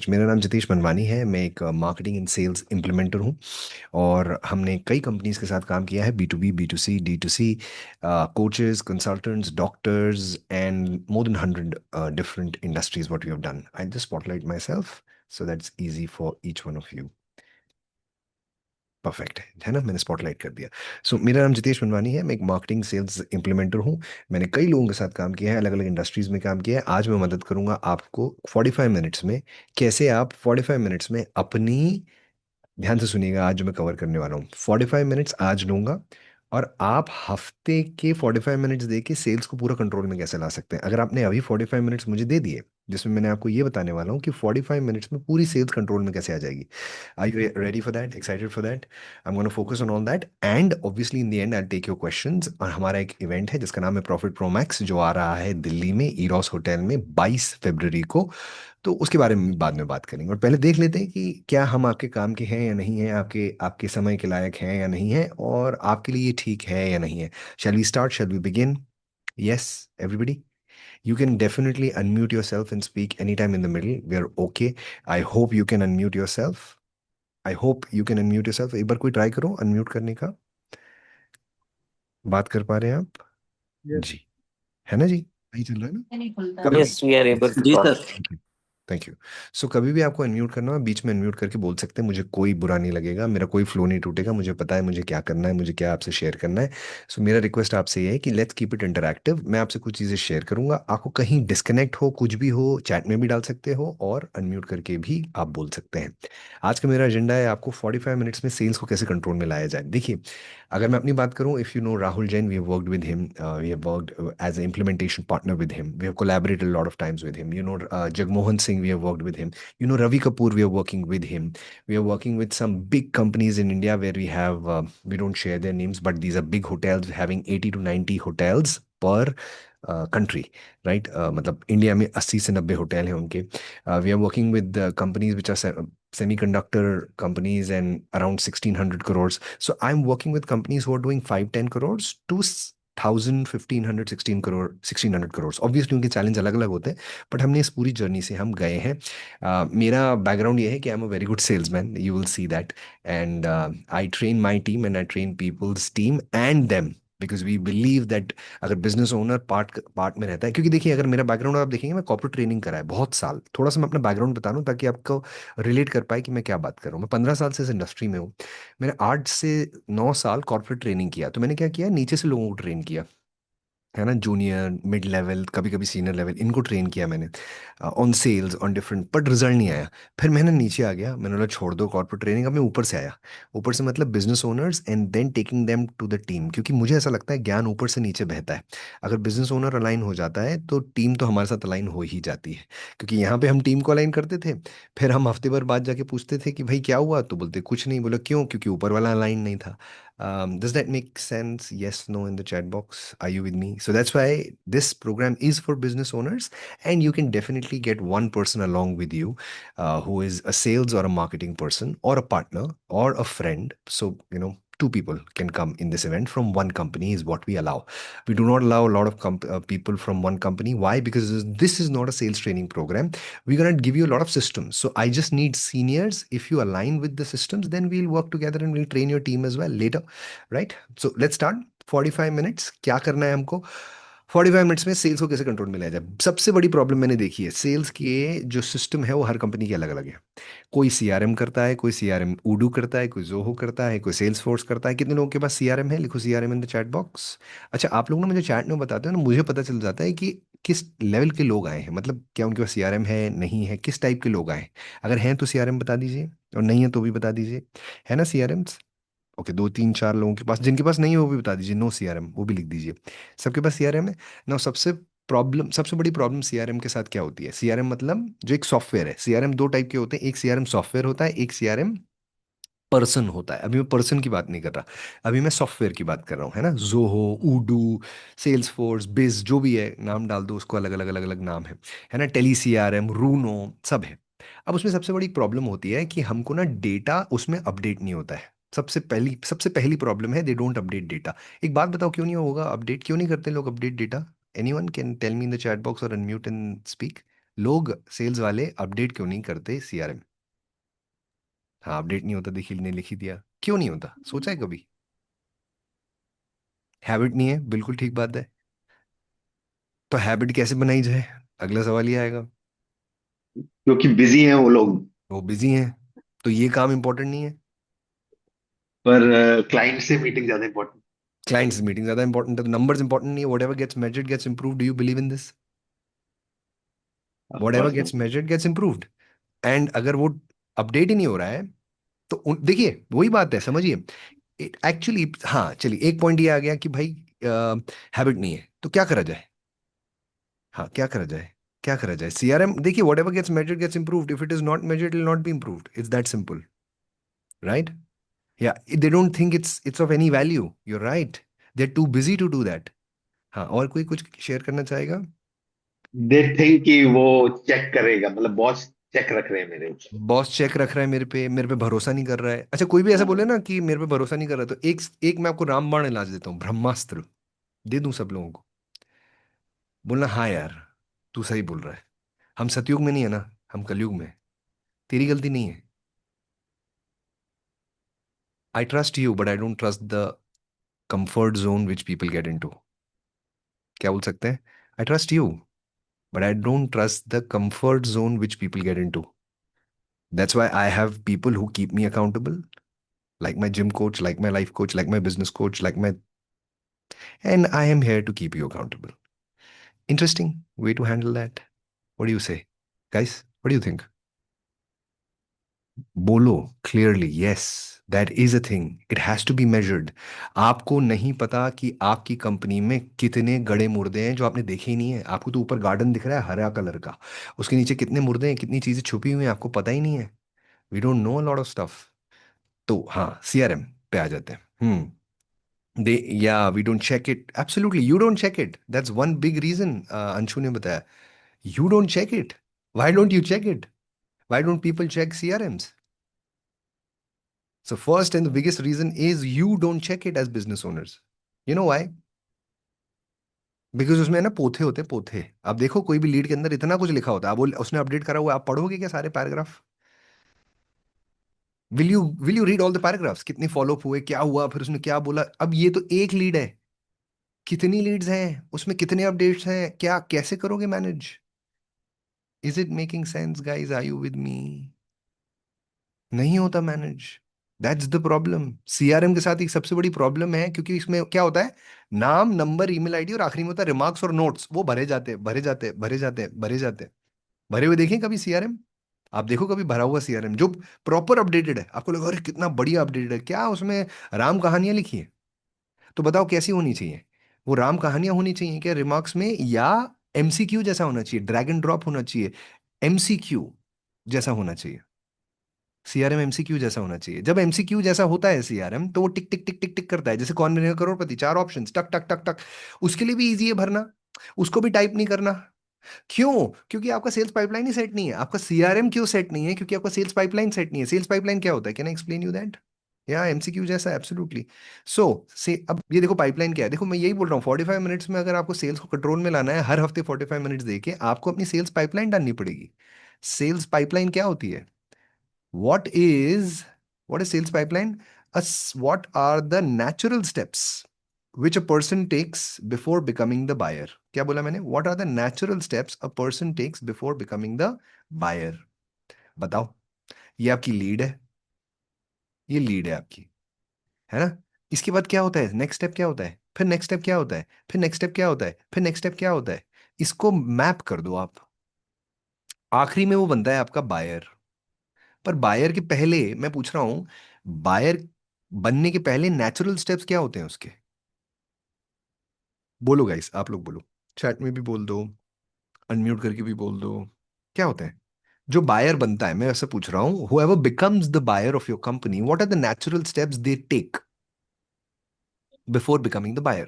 Much. मेरा नाम जितेश मनवानी है। मैं एक मार्केटिंग एंड सेल्स इम्प्लीमेंटर हूँ और हमने कई कंपनीज के साथ काम किया है, B to B, B to C, D to C, coaches, consultants, doctors and more than 100 different industries what we have done. I just spotlight myself so that's easy for each one of you. Perfect है ना, मैंने spotlight कर दिया। सो मेरा नाम जितेश मनवानी है। मैं एक मार्केटिंग सेल्स इम्प्लीमेंटर हूँ। मैंने कई लोगों के साथ काम किया है, अलग अलग इंडस्ट्रीज में काम किया है। आज मैं मदद करूंगा आपको 45 मिनट्स में, कैसे आप 45 मिनट्स में अपनी, ध्यान से सुनिएगा आज जो मैं कवर करने वाला हूँ, 45 मिनट्स आज लूंगा और आप हफ्ते के 45 मिनट्स दे के सेल्स को पूरा कंट्रोल में कैसे ला सकते हैं। अगर आपने अभी 45 मिनट्स मुझे दे दिए, जिसमें मैंने आपको ये बताने वाला हूँ कि 45 मिनट्स में पूरी सेल्स कंट्रोल में कैसे आ जाएगी। Are you ready for that, excited for that? I am gonna focus on all that and obviously in the end I take your questions. और हमारा एक इवेंट है जिसका नाम है प्रॉफिट प्रो मैक्स, जो आ रहा है दिल्ली में ईरोस होटल में 22 फरवरी को। तो उसके बारे में बाद में बात करेंगे और पहले देख लेते हैं कि क्या हम आपके काम के हैं या नहीं हैं, आपके आपके समय के लायक हैं या नहीं हैं, और आपके लिए ये ठीक है या नहीं है। Shall we start, shall we begin? Yes everybody, you can definitely unmute yourself and speak anytime in the middle. We are okay. I hope you can unmute yourself. I hope you can unmute yourself. एक बार कोई try करो unmute करने का। बात कर पा रहे हैं आप? यस। जी, है ना जी? नहीं चल रहा है ना कभी भी? Yes, we are able to जी talk. Sir. Thank you. So कभी भी आपको अनम्यूट करना हो, बीच में अनम्यूट करके बोल सकते हैं, मुझे कोई बुरा नहीं लगेगा, मेरा कोई फ्लो नहीं टूटेगा, मुझे पता है मुझे क्या करना है, मुझे क्या आपसे शेयर करना है। सो मेरा रिक्वेस्ट आपसे ये है कि लेट्स कीप इट इंटरैक्टिव। मैं आपसे कुछ चीज़ें शेयर करूंगा, आपको कहीं डिस्कनेक्ट हो, कुछ भी हो, चैट में भी डाल सकते हो और अनम्यूट करके भी आप बोल सकते हैं। आज का मेरा एजेंडा है आपको 45 मिनट्स में सेल्स को कैसे कंट्रोल में लाया जाए। देखिए, अगर मैं अपनी बात करूं, if you know Rahul Jain, we have worked with him, we have worked as a implementation partner with him, we have collaborated a lot of times with him, you know, Jagmohan Singh, we have worked with him, you know, Ravi Kapoor, we are working with him. We are working with some big companies in India where we have, we don't share their names, but these are big hotels having 80 to 90 hotels per country, right? मतलब India में 80 से 90 hotel हैं उनके। We are working with companies which are semiconductor companies and around 1600 crores. So I'm working with companies who are doing 5-10 crores to 1000, 1500, 16 crore, 1600 crores. Obviously उनके challenge अलग अलग होते हैं, बट हमने इस पूरी जर्नी से हम गए हैं। मेरा बैकग्राउंड ये है कि I am a very good salesman, you will see that, and I train my team and I train peoples team and them, because we believe that अगर बिजनेस ओनर पार्ट पार्ट में रहता है, क्योंकि देखिए अगर मेरा बैकग्राउंड आप देखेंगे, मैं कॉर्पोरेट ट्रेनिंग करा है बहुत साल। थोड़ा सा मैं अपना बैकग्राउंड बता दूं ताकि आपको रिलेट कर पाए कि मैं क्या बात कर रहा हूँ। मैं 15 साल से इस इंडस्ट्री में हूँ। मैंने 8 से 9 साल कॉर्पोरेट ट्रेनिंग किया। तो मैंने क्या किया, नीचे से लोगों को ट्रेन किया, है ना, जूनियर, मिड लेवल, कभी कभी सीनियर लेवल, इनको ट्रेन किया मैंने on sales, on different, but result नहीं आया। फिर मैंने नीचे आ गया, मैंने बोला छोड़ दो कॉर्पोरेट ट्रेनिंग, अब मैं ऊपर से आया। ऊपर से मतलब business owners and then taking them to the team, क्योंकि मुझे ऐसा लगता है ज्ञान ऊपर से नीचे बहता है। अगर बिजनेस ओनर अलाइन हो जाता है तो टीम तो हमारे साथ अलाइन हो ही जाती है, क्योंकि यहाँ पे हम टीम को अलाइन करते थे, फिर हम हफ्ते भर बाद जाके पूछते थे कि भाई क्या हुआ, तो बोलते कुछ नहीं। बोला क्यों? क्योंकि ऊपर वाला अलाइन नहीं था। Does that make sense? Yes, no in the chat box. Are you with me? So that's why this program is for business owners, and you can definitely get one person along with you who is a sales or a marketing person or a partner or a friend. So, you know, two people can come in this event from one company is what we allow. We do not allow a lot of people from one company. Why? Because this is not a sales training program. We're going to give you a lot of systems. So I just need seniors. If you align with the systems, then we'll work together and we'll train your team as well later, right? So let's start. 45 minutes क्या करना है हमको? 45 minutes में sales को कैसे control में लाया जाए। सबसे बड़ी प्रॉब्लम मैंने देखी है, सेल्स के जो सिस्टम है वो हर कंपनी के अलग अलग है। कोई सीआरएम करता है, कोई सीआरएम उडू करता है, कोई जोहो करता है, कोई सेल्स फोर्स करता है। कितने लोगों के पास सीआरएम है? लिखो CRM in the chat box. अच्छा, आप लोग ना मुझे चैट में बताते हो ना, मुझे पता चल जाता है कि किस लेवल के लोग आए हैं, मतलब क्या उनके पास सीआरएम है, नहीं है, किस टाइप के लोग आए हैं। अगर हैं तो सीआरएम बता दीजिए, और नहीं है तो भी बता दीजिए, है ना सीआरएम? ओके, 2 3 4 लोगों के पास, जिनके पास नहीं है वो भी बता दीजिए, नो सीआरएम वो भी लिख दीजिए। सबके पास सीआरएम है ना? सबसे बड़ी प्रॉब्लम सीआरएम के साथ क्या होती है? सीआरएम मतलब जो एक सॉफ्टवेयर है। सीआरएम दो टाइप के होते हैं, एक सीआरएम सॉफ्टवेयर होता है, एक सीआरएम पर्सन होता है। अभी मैं पर्सन की बात नहीं कर रहा, अभी मैं सॉफ्टवेयर की बात कर रहा हूँ, है ना। जोहो, उडू, सेल्स फोर्स, बिज, जो भी है नाम डाल दो उसको, अलग अलग अलग अलग नाम है ना। टेली सीआरएम, रूनो, सब है। अब उसमें सबसे बड़ी प्रॉब्लम होती है कि हमको ना डेटा उसमें अपडेट नहीं होता है। सबसे पहली प्रॉब्लम है, दे डोंट अपडेट डेटा। एक बात बताओ, क्यों नहीं होगा अपडेट? क्यों नहीं करते लोग update data? Anyone can tell me in the chat box और अनम्यूट एंड स्पीक। लोग सेल्स वाले अपडेट क्यों नहीं करते सीआरएम? हाँ, अपडेट नहीं होता, देखिए ने लिख ही दिया। क्यों नहीं होता, सोचा है कभी? हैबिट नहीं है, बिल्कुल ठीक बात है। तो हैबिट कैसे बनाई जाए, अगला सवाल ये आएगा। क्योंकि बिजी हैं वो लोग। वो बिजी हैं, तो ये काम इंपॉर्टेंट नहीं है? पर क्लाइंट से मीटिंग ज्यादा इंपॉर्टेंट। क्लाइंट्स मीटिंग ज्यादा इंपॉर्टेंट है, तो नंबर्स इंपॉर्टेंट नहीं है? Whatever gets measured gets improve, do you believe in this? Of whatever course no. Gets measured gets improved. And अगर वो अपडेट ही नहीं हो रहा है, तो देखिए वही बात है, समझिए। एक्चुअली हाँ, चलिए एक पॉइंट ये आ गया कि भाई हैबिट नहीं है, तो क्या करा जाए? हाँ, क्या करा जाए? क्या करा जाए? सीआरएम देखिए, whatever gets measured gets improved, if it is not measured it will not be improved, it's that simple, right? या they don't think it's of any value, you are right, they are too busy to do that. हाँ, और कोई कुछ share करना चाहेगा? They think कि वो check करेगा, मतलब बॉस चेक रख रहे हैं मेरे ऊपर। बॉस चेक रख रहा है मेरे पे भरोसा नहीं कर रहा है। अच्छा, कोई भी ऐसा बोले हाँ। ना कि मेरे पे भरोसा नहीं कर रहा, तो एक एक मैं आपको रामबाण इलाज देता हूँ, ब्रह्मास्त्र दे दूं सब लोगों को। बोलना, हाँ यार, तू सही बोल रहा है, हम सतयुग में नहीं है ना, हम कलयुग में हैं। तेरी गलती नहीं है। I trust you but I don't trust the comfort zone which people get into. क्या बोल सकते हैं? I trust you but I don't trust the comfort zone which people get into. That's why I have people who keep me accountable, like my gym coach, like my life coach, like my business coach, like my, and I am here to keep you accountable. Interesting way to handle that. What do you say, guys? What do you think? बोलो clearly, yes, that is a thing, it has to be measured. आपको नहीं पता कि आपकी company में कितने गड़े मुर्दे हैं जो आपने देखे ही नहीं है। आपको तो ऊपर गार्डन दिख रहा है हरा कलर का, उसके नीचे कितने मुर्दे हैं, कितनी चीजें छुपी हुई हैं, आपको पता ही नहीं है। We don't know a lot of stuff. तो हाँ, सीआरएम पे आ जाते हैं। दे या we don't check it, absolutely you don't check it, that's one big reason. Anshu ने बताया, you don't check it. Why don't you check it? Why don't people check CRMs? So first and the biggest reason is you don't check it as business owners. You know why? Because उसमें ना पोथे होते हैं, पोथे। आप देखो कोई भी lead के अंदर इतना कुछ लिखा होता है, आप बोल उसने अपडेट करा हुआ है, आप पढ़ोगे क्या सारे paragraph? Will you read all the paragraphs, कितने फॉलो अप हुए, क्या हुआ, फिर उसने क्या बोला? अब ये तो एक लीड है, कितनी लीड्स हैं उसमें, कितने अपडेट्स हैं, क्या कैसे करोगे manage? Is it making sense guys, are you with me? नहीं होता manage. That's the problem. CRM के साथ एक सबसे बड़ी प्रॉब्लम है, क्योंकि इसमें क्या होता है, नाम, नंबर, ईमेल आईडी, और आखिरी में होता है रिमार्क्स और नोट्स, वो भरे जाते भरे जाते भरे जाते भरे जाते। भरे हुए देखें कभी सीआरएम? आप देखो कभी भरा हुआ सीआरएम जो प्रॉपर अपडेटेड है, आपको लगा अरे कितना बढ़िया अपडेटेड है, क्या उसमें राम कहानियां लिखी है? तो बताओ कैसी होनी चाहिए? वो राम कहानियां होनी चाहिए क्या रिमार्क्स में, या एमसीक्यू जैसा होना चाहिए, ड्रैग एंड ड्रॉप होना चाहिए, एमसीक्यू जैसा होना चाहिए? सीआरएम एमसीक्यू जैसा होना चाहिए। जब एमसीक्यू जैसा होता है सीआरएम, तो वो टिक टिक टिक टिक टिक करता है, जैसे कौन बनेगा करोड़पति, चार ऑप्शंस, टक टक टक टक। उसके लिए भी इजी है भरना, उसको भी टाइप नहीं करना। क्यों? क्योंकि आपका सेल्स पाइपलाइन ही सेट नहीं है। आपका सीआरएम क्यों सेट नहीं है? क्योंकि आपका सेल्स पाइपलाइन सेट नहीं है। सेल्स पाइपलाइन क्या होता है, can I explain you that? या एमसीक्यू जैसा, एब्सोल्युटली। सो से अब ये देखो पाइपलाइन क्या है, देखो मैं यही बोल रहा हूँ, 45 मिनट्स में अगर आपको सेल्स को कंट्रोल में लाना है, हर हफ्ते 45 मिनट्स देके आपको अपनी सेल्स पाइपलाइन डालनी पड़ेगी। सेल्स पाइपलाइन क्या होती है? What is what is sales pipeline? What are the natural steps which a person takes before becoming the buyer? क्या बोला मैंने? What are the natural steps a person takes before becoming the buyer? बताओ। ये आपकी lead है, ये lead है आपकी, है ना? इसके बाद क्या होता है, नेक्स्ट स्टेप क्या होता है, फिर नेक्स्ट स्टेप क्या होता है, फिर नेक्स्ट स्टेप क्या होता है, फिर नेक्स्ट स्टेप क्या होता है? इसको मैप कर दो आप, आखिरी में वो बनता है आपका बायर। पर बायर के पहले मैं पूछ रहा हूं, बायर बनने के पहले नेचुरल स्टेप्स क्या होते हैं उसके? बोलो गाइस, आप लोग बोलो, चैट में भी बोल दो, अनम्यूट करके भी बोल दो। क्या होता है जो बायर बनता है? मैं ऐसा पूछ रहा हूँ, whoever becomes the buyer of your company, what are the natural steps they take before becoming the buyer?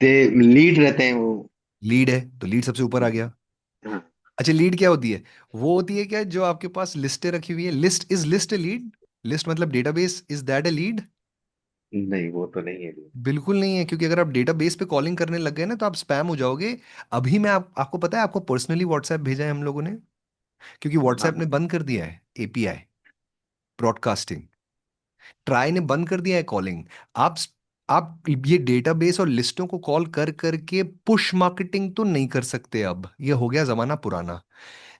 They lead रहते हैं वो। लीड है तो लीड सबसे ऊपर आ गया। हाँ। अच्छा, लीड क्या होती है? वो होती है क्या जो आपके पास लिस्टें रखी हुई है, list, is list a lead? List मतलब database, is that a lead? नहीं, वो तो नहीं है। बिल्कुल नहीं है, क्योंकि अगर आप डेटाबेस पे कॉलिंग करने लग गए ना तो आप स्पैम हो जाओगे। अभी मैं आपको पता है, आपको पर्सनली व्हाट्सएप भेजा है हम लोगों ने, क्योंकि व्हाट्सएप ने हाँ। बंद कर दिया है एपीआई ब्रॉडकास्टिंग। ट्राई ने बंद कर दिया है कॉलिंग। आप आप ये डेटाबेस और लिस्टों को कॉल कर करके पुश मार्केटिंग तो नहीं कर सकते, अब ये हो गया जमाना पुराना।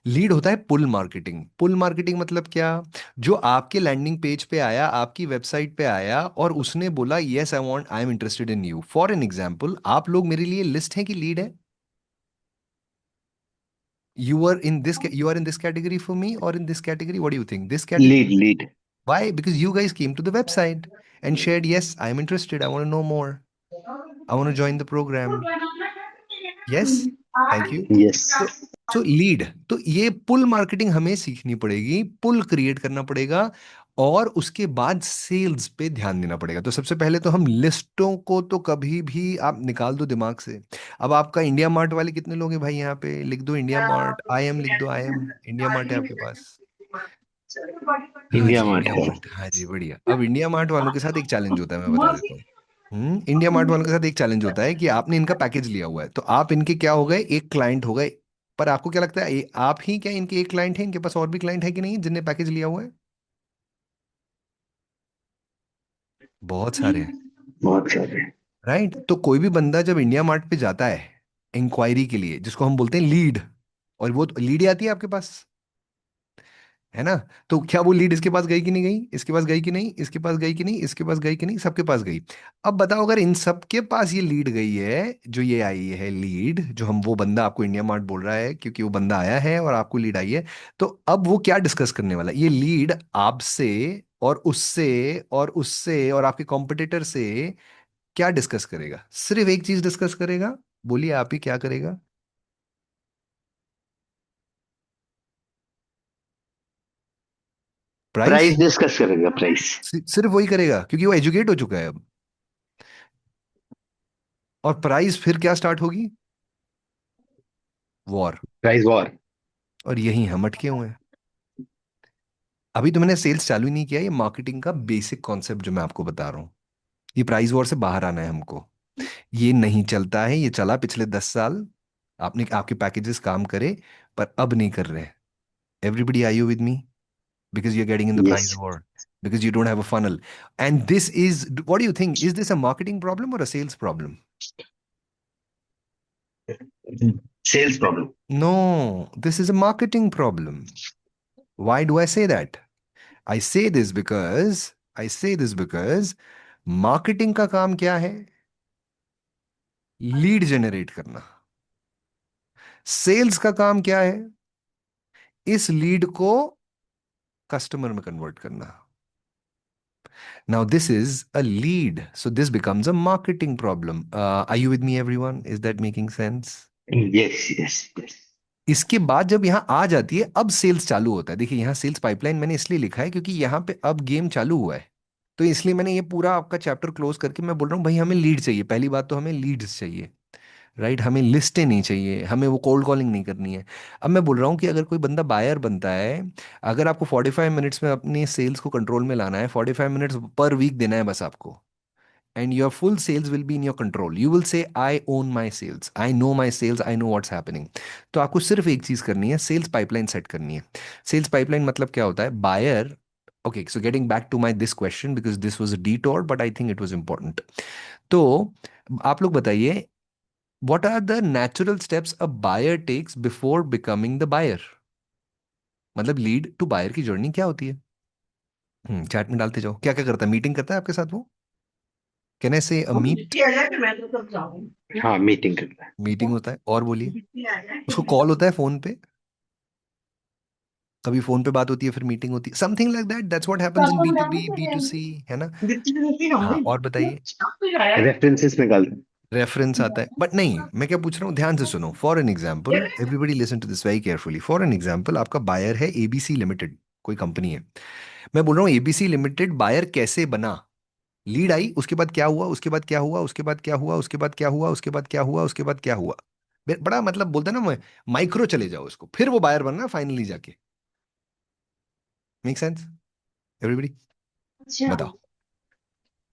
लीड होता है पुल मार्केटिंग। पुल मार्केटिंग मतलब क्या? जो आपके लैंडिंग पेज पे आया, आपकी वेबसाइट पे आया और उसने बोला yes I am interested in you. For an example, आप लोग मेरे लिए लिस्ट हैं कि लीड है? You are in this category for me और in this category, what do you think, this lead, category? Lead. Why? Because you guys came to the website and shared, yes, I am interested. I want to know more. I want to join the program. Yes? Thank you. Yes. तो lead, तो ये पुल marketing हमें सीखनी पड़ेगी, पुल create करना पड़ेगा, और उसके बाद सेल्स पे ध्यान देना पड़ेगा। तो सबसे पहले तो हम लिस्टों को तो कभी भी आप निकाल दो दिमाग से। अब आपका इंडिया मार्ट वाले कितने लोग हैं भाई? यहाँ पे लिख दो इंडिया मार्ट, आई एम लिख दो, आई एम। इंडिया मार्ट है आपके पास? हाँ इंडिया जी, मार्ट इंडिया है। मार्ट, हाँ जी, बढ़िया। अब इंडिया मार्ट वालों के साथ एक चैलेंज होता है, मैं बता देता हूँ। इंडिया मार्ट वालों के साथ एक चैलेंज होता है कि आपने इनका पैकेज लिया हुआ है, तो आप इनके क्या हो गए, एक क्लाइंट हो गए। पर आपको क्या लगता है, आप ही क्या इनके एक क्लाइंट हैं? इनके पास और भी क्लाइंट है कि नहीं जिनने पैकेज लिया हुआ है? बहुत सारे हैं। बहुत सारे। राइट? तो कोई भी बंदा जब इंडिया मार्ट पे जाता है इंक्वायरी के लिए, जिसको हम बोलते हैं लीड, और वो लीड आती है आपके पास, है ना? तो क्या वो लीड इसके पास गई कि नहीं गई, इसके पास गई कि नहीं, इसके पास गई कि नहीं, इसके पास गई कि नहीं, सबके पास गई। अब बताओ, अगर इन सबके पास ये लीड गई है, जो ये आई है लीड, जो हम वो बंदा आपको इंडिया मार्ट बोल रहा है क्योंकि वो बंदा आया है और आपको लीड आई है, तो अब वो क्या डिस्कस करने वाला है? ये लीड आपसे और उससे और उससे और आपके कॉम्पिटिटर से क्या डिस्कस करेगा? सिर्फ एक चीज डिस्कस करेगा। बोलिए आप ही, क्या करेगा? प्राइस। प्राइस डिस्कस करेगा, प्राइस। सिर्फ वही करेगा, क्योंकि वो एजुकेट हो चुका है अब। और प्राइस फिर क्या स्टार्ट होगी? वॉर। Price war. और यही हम अटके हुए हैं। अभी तो मैंने सेल्स चालू ही नहीं किया, ये मार्केटिंग का बेसिक कॉन्सेप्ट जो मैं आपको बता रहा हूँ। ये प्राइस वॉर से बाहर आना है हमको। ये नहीं चलता है, ये चला पिछले 10 साल। आपने आपके पैकेजेस काम करे, पर अब नहीं कर रहे। Everybody, are you with me? Because you are getting in the yes. Price war, because you don't have a funnel. And this is, what do you think, is this a marketing problem or a sales problem? Sales problem. No, this is a marketing problem. Why do I say that? I say this because marketing का काम क्या है? Lead generate करना। Sales का काम क्या है? इस लीड को कस्टमर में कन्वर्ट करना। Now this is a lead, so this becomes a marketing problem. Are you with me everyone? Is that making sense? Yes, yes, yes. इसके बाद जब यहां आ जाती है, अब सेल्स चालू होता है। देखिए, यहां सेल्स पाइपलाइन मैंने इसलिए लिखा है क्योंकि यहां पे अब गेम चालू हुआ है। तो इसलिए मैंने ये पूरा आपका चैप्टर क्लोज करके मैं बोल रहा हूँ भाई, हमें लीड चाहिए। पहली बात तो हमें लीड्स चाहिए। राइट? हमें लिस्टें नहीं चाहिए, हमें वो कोल्ड कॉलिंग नहीं करनी है। अब मैं बोल रहा हूँ कि अगर कोई बंदा बायर बनता है, अगर आपको 45 मिनट्स में अपनी सेल्स को कंट्रोल में लाना है, 45 मिनट्स पर वीक देना है बस आपको, and your full sales will be in your control. You will say I own my sales, I know my sales, I know what's happening. तो आपको सिर्फ एक चीज करनी है, सेल्स पाइपलाइन सेट करनी है। सेल्स पाइपलाइन मतलब क्या होता है? Buyer, okay, so getting back to my this question, because this was a detour but I think it was important. तो आप लोग बताइए, what are the natural steps a buyer takes before becoming the buyer? मतलब lead to buyer की journey क्या होती है? Chat में डालते जाओ, क्या क्या करता है, मीटिंग करता है आपके साथ वो? कैन आई से मीट? हाँ, मीटिंग करता है। मीटिंग होता है, और बोलिए। उसको कॉल होता है फोन पे, कभी फोन पे बात होती है फिर मीटिंग होती है, something like that. That's what happens in B to B, B to C, है ना? हाँ, और बताइए। रेफरेंसेस निकालते हैं। रेफरेंस आता है, बट नहीं, मैं क्या पूछ रहा हूँ, ध्यान से सुनो। For an example, everybody listen to this very carefully. For an example, आपका बायर है एबीसी लिमिटेड, कोई कंपनी है। मैं बोल रहा हूँ एबीसी लिमिटेड बायर कैसे बना? लीड आई, उसके बाद क्या हुआ, उसके बाद क्या हुआ, उसके बाद क्या हुआ, उसके बाद क्या हुआ, उसके बाद क्या हुआ, उसके बाद क्या हुआ? बड़ा मतलब बोलते हैं ना, माइक्रो चले जाओ उसको, फिर वो बायर बनना फाइनली जाके। Make sense everybody? बताओ।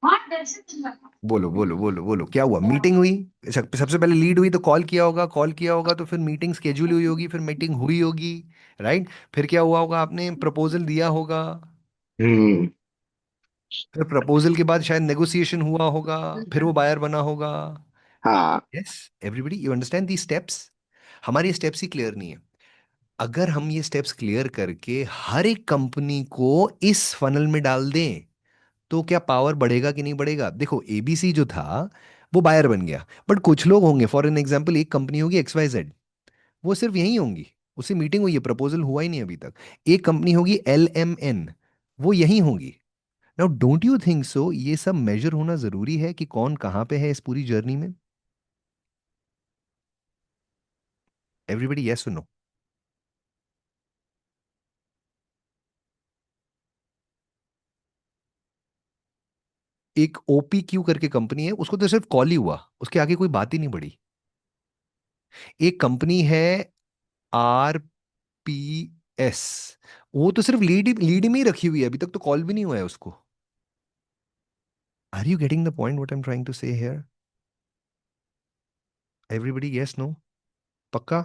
बोलो बोलो बोलो बोलो, क्या हुआ? मीटिंग हुई, सबसे पहले लीड हुई तो कॉल किया होगा, तो फिर मीटिंग स्केड्यूल हुई होगी, फिर मीटिंग हुई होगी, राइट? फिर क्या हुआ होगा, आपने प्रपोजल दिया होगा, हम्म। फिर प्रपोजल के बाद शायद नेगोशिएशन हुआ होगा, फिर वो बायर बना होगा। हाँ। Yes, everybody you understand the steps? हमारे स्टेप्स ही क्लियर नहीं है। अगर हम ये स्टेप्स क्लियर करके हर एक कंपनी को इस फनल में डाल दें, तो क्या पावर बढ़ेगा कि नहीं बढ़ेगा? देखो, एबीसी जो था वो बायर बन गया, बट कुछ लोग होंगे, फॉर एन एग्जांपल एक कंपनी होगी XYZ, वो सिर्फ यहीं होंगी, उससे मीटिंग हुई है, प्रपोजल हुआ ही नहीं अभी तक। एक कंपनी होगी LMN, वो यहीं होंगी। Now don't you think so ये सब मेजर होना जरूरी है कि कौन कहाँ पे है इस पूरी जर्नी में? एवरीबडी यस सुनो। एक OPQ करके कंपनी है, उसको तो सिर्फ कॉल ही हुआ, उसके आगे कोई बात ही नहीं बढ़ी। एक कंपनी है RPS, वो तो सिर्फ लीड में ही रखी हुई है, अभी तक तो कॉल भी नहीं हुआ है उसको। Are you getting the point what I am trying to say here? Everybody yes no? पक्का?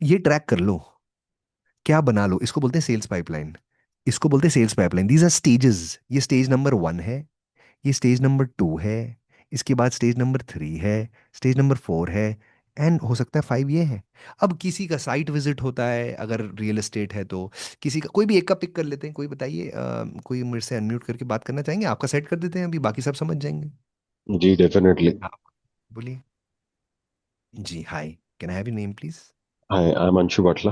ये ट्रैक कर लो, क्या बना लो, इसको बोलते हैं सेल्स पाइपलाइन। इसको बोलते हैं sales pipeline, these are stages. ये स्टेज नंबर 1 है, ये स्टेज नंबर 2 है, इसके बाद स्टेज नंबर 3 है, स्टेज नंबर 4 है, एंड हो सकता है 5 ये है। अब किसी का साइट विजिट होता है अगर रियल एस्टेट है तो, किसी का, कोई भी एक का पिक कर लेते हैं, कोई बताइए, कोई मेरे से अनम्यूट करके बात करना चाहेंगे? आपका सेट कर देते हैं, अभी बाकी सब समझ जाएंगे। जी डेफिनेटली। आप बोलिए। जी hi, can I have your name please? Hi, I am Anshu Batla.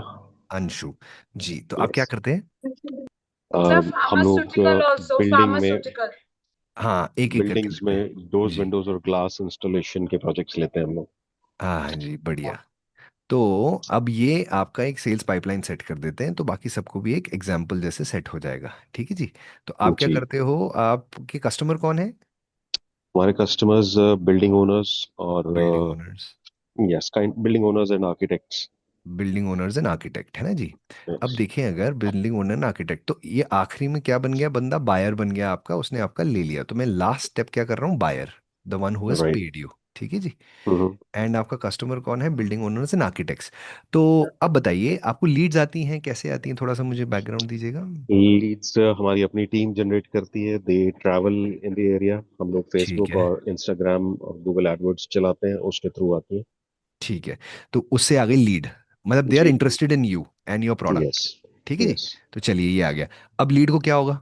Anshu. जी, तो आप क्या यस। करते हैं? हम लोग बिल्डिंग में हाँ, एक एक करके बिल्डिंग्स लेते हैं। में डोर्स जी, विंडोज और ग्लास इंस्टॉलेशन के प्रोजेक्ट्स लेते हैं हम लोग। हाँ जी, बढ़िया। तो अब ये आपका एक सेल्स पाइपलाइन सेट कर देते हैं, तो बाकी सबको भी एक एग्जाम्पल जैसे सेट हो जाएगा, ठीक है जी? तो आप क्या जी। करते हो, आपके कस्टमर कौन है? हमारे कस्टमर्स बिल्डिंग ओनर्स और building owners. Yes, kind building owners and architects. Building owners and architect, है ना जी? अब यस। देखिए, अगर बिल्डिंग ओनर एंड आर्किटेक्ट, तो ये आखिरी में क्या बन गया, बंदा बायर बन गया आपका, उसने आपका ले लिया, तो मैं लास्ट स्टेप क्या कर रहा हूँ, buyer, the one who has right. Paid you, ठीक है जी? एंड आपका कस्टमर कौन है, बिल्डिंग ओनर्स एंड आर्किटेक्ट्स। तो अब बताइए, आपको लीड्स आती हैं, कैसे आती हैं, थोड़ा सा मुझे बैकग्राउंड दीजिएगा। लीड्स हमारी अपनी टीम जनरेट करती है। दे ट्रैवल इन द एरिया। हम लोग ठीक फेसबुक है, और इंस्टाग्राम और गूगल एडवर्ड्स चलाते हैं, उसके थ्रू आती है। ठीक है। तो उससे आ गई लीड, मतलब they R G. Interested in you and your yes. Product, ठीक है जी? यस। तो चलिए, ये आ गया। अब लीड को क्या होगा?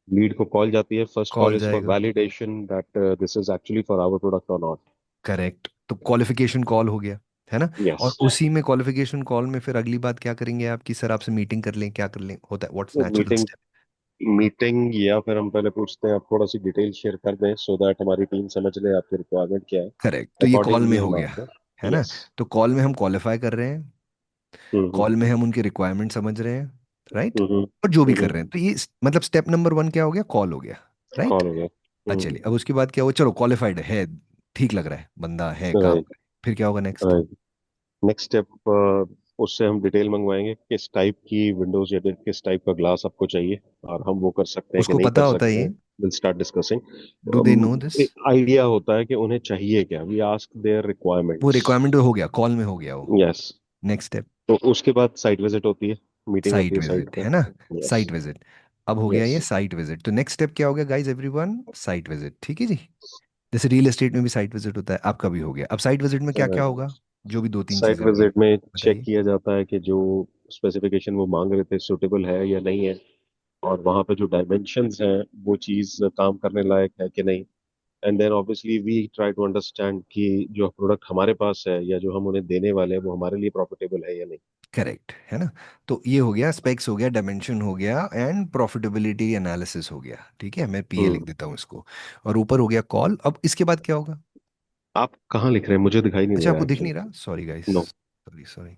लीड को कॉल जाती है। First call call is for जाएगा, validation that this is actually for our product और नॉट। करेक्ट, तो क्वालिफिकेशन कॉल हो गया, है ना? यस। और उसी में क्वालिफिकेशन कॉल में फिर अगली बात क्या करेंगे आप, कि सर आपसे मीटिंग कर लें, क्या कर लें, होता है what's natural meeting step? Meeting या फिर हम पहले पूछते हैं आप थोड़ा सी डिटेल शेयर कर दें सो दैट हमारी टीम समझ ले आपकी रिक्वायरमेंट क्या है। करेक्ट, तो ये कॉल में अकॉर्डिंगली हो हम गया, आपको। है ना? यस। तो कॉल में हम क्वालिफाई कर रहे हैं, हम्म। कॉल में हम उनकी रिक्वायरमेंट समझ रहे हैं, राइट? हम्म। और जो भी कर हम्म। रहे हैं, तो ये मतलब स्टेप नंबर 1 क्या हो गया, कॉल हो गया, राइट? कॉल हो गया। अच्छा, हम्म। चलिए, अब उसके बाद क्या हुआ, चलो क्वालिफाइड है, ठीक लग रहा है, बंदा है, काम राइट। करे, फिर क्या होगा नेक्स्ट? राइट। नेक्स्ट स्टेप, उससे हम डिटेल मंगवाएंगे किस टाइप की विंडोज या किस टाइप का ग्लास आपको चाहिए, और हम वो कर सकते हैं कि उसको नहीं पता कर होता है सकते हैं। ये? Will start discussing. Do they know this? एक आइडिया होता है कि उन्हें चाहिए क्या। वी आस्क देयर वो रिक्वायरमेंट्स। रिक्वायरमेंट हो गया, कॉल में हो गया वो। यस। नेक्स्ट स्टेप, तो उसके बाद साइट विजिट होती है। मीटिंग होती साइट है साइट विजिट, पे। है ना? यस। Site visit. अब हो गया यस। ये साइट विजिट, तो नेक्स्ट स्टेप क्या हो गया गाइस, एवरीवन, साइट विजिट, ठीक है जी? जैसे रियल एस्टेट में भी साइट विजिट होता है, आपका भी हो गया। अब साइट विजिट में क्या क्या होगा, जो भी दो तीन साइट चीजें होंगी, विजिट में चेक बताइए। किया जाता है कि जो स्पेसिफिकेशन वो मांग रहे थे सुटेबल है या नहीं है, और वहाँ पे जो डायमेंशंस हैं वो चीज़ काम करने लायक है कि नहीं। And then obviously we try to understand कि जो प्रोडक्ट हमारे पास है या जो हम उन्हें देने वाले हैं वो हमारे लिए प्रॉफिटेबल है या नहीं। करेक्ट, है ना? तो ये हो गया, स्पेक्स हो गया, डायमेंशन हो गया, एंड प्रॉफिटेबिलिटी एनालिसिस हो गया, ठीक है? मैं PA लिख हम्म। देता हूँ इसको। और ऊपर हो गया कॉल, अब इसके बाद क्या होगा? आप कहाँ लिख रहे हैं? मुझे दिखाई नहीं दे अच्छा, रहा आपको दिख नहीं एक्चुअली। रहा, sorry guys, no. Sorry sorry.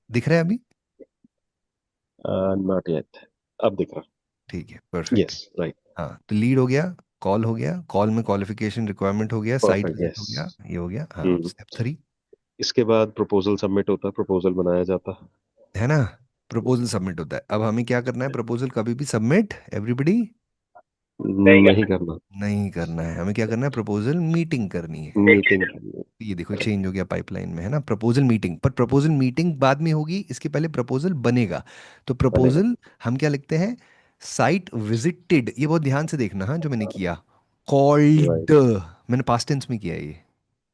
दिख रहा है अभी? Not yet. अब दिख रहा। ठीक है, परफेक्ट। यस। राइट। हाँ, तो लीड हो गया, कॉल हो गया, कॉल में क्वालिफिकेशन रिक्वायरमेंट हो गया, साइट परफेक्ट। Visit yes. हो गया, ये हो गया, हाँ, हम्म। स्टेप 3, इसके बाद प्रपोजल सबमिट होता है, प्रपोजल बनाया जाता है। है ना? प्रपोजल सबमिट होता है, अब हमें क्या करना है, प्रपोजल कभी भी सबमिट, एवरीबडी नहीं करना। नहीं करना है, हमें क्या करना है, प्रपोजल मीटिंग करनी है। मीटिंग करनी है। ये देखो चेंज हो गया पाइपलाइन में, है ना, प्रपोजल मीटिंग, पर प्रपोजल मीटिंग बाद में होगी, इसके पहले प्रपोजल बनेगा। तो बनेगा। प्रपोजल हम क्या लिखते हैं, साइट विजिटेड, ये बहुत ध्यान से देखना, हाँ, जो मैंने किया, कॉल्ड, राइट। मैंने पास्ट टेंस में किया ये।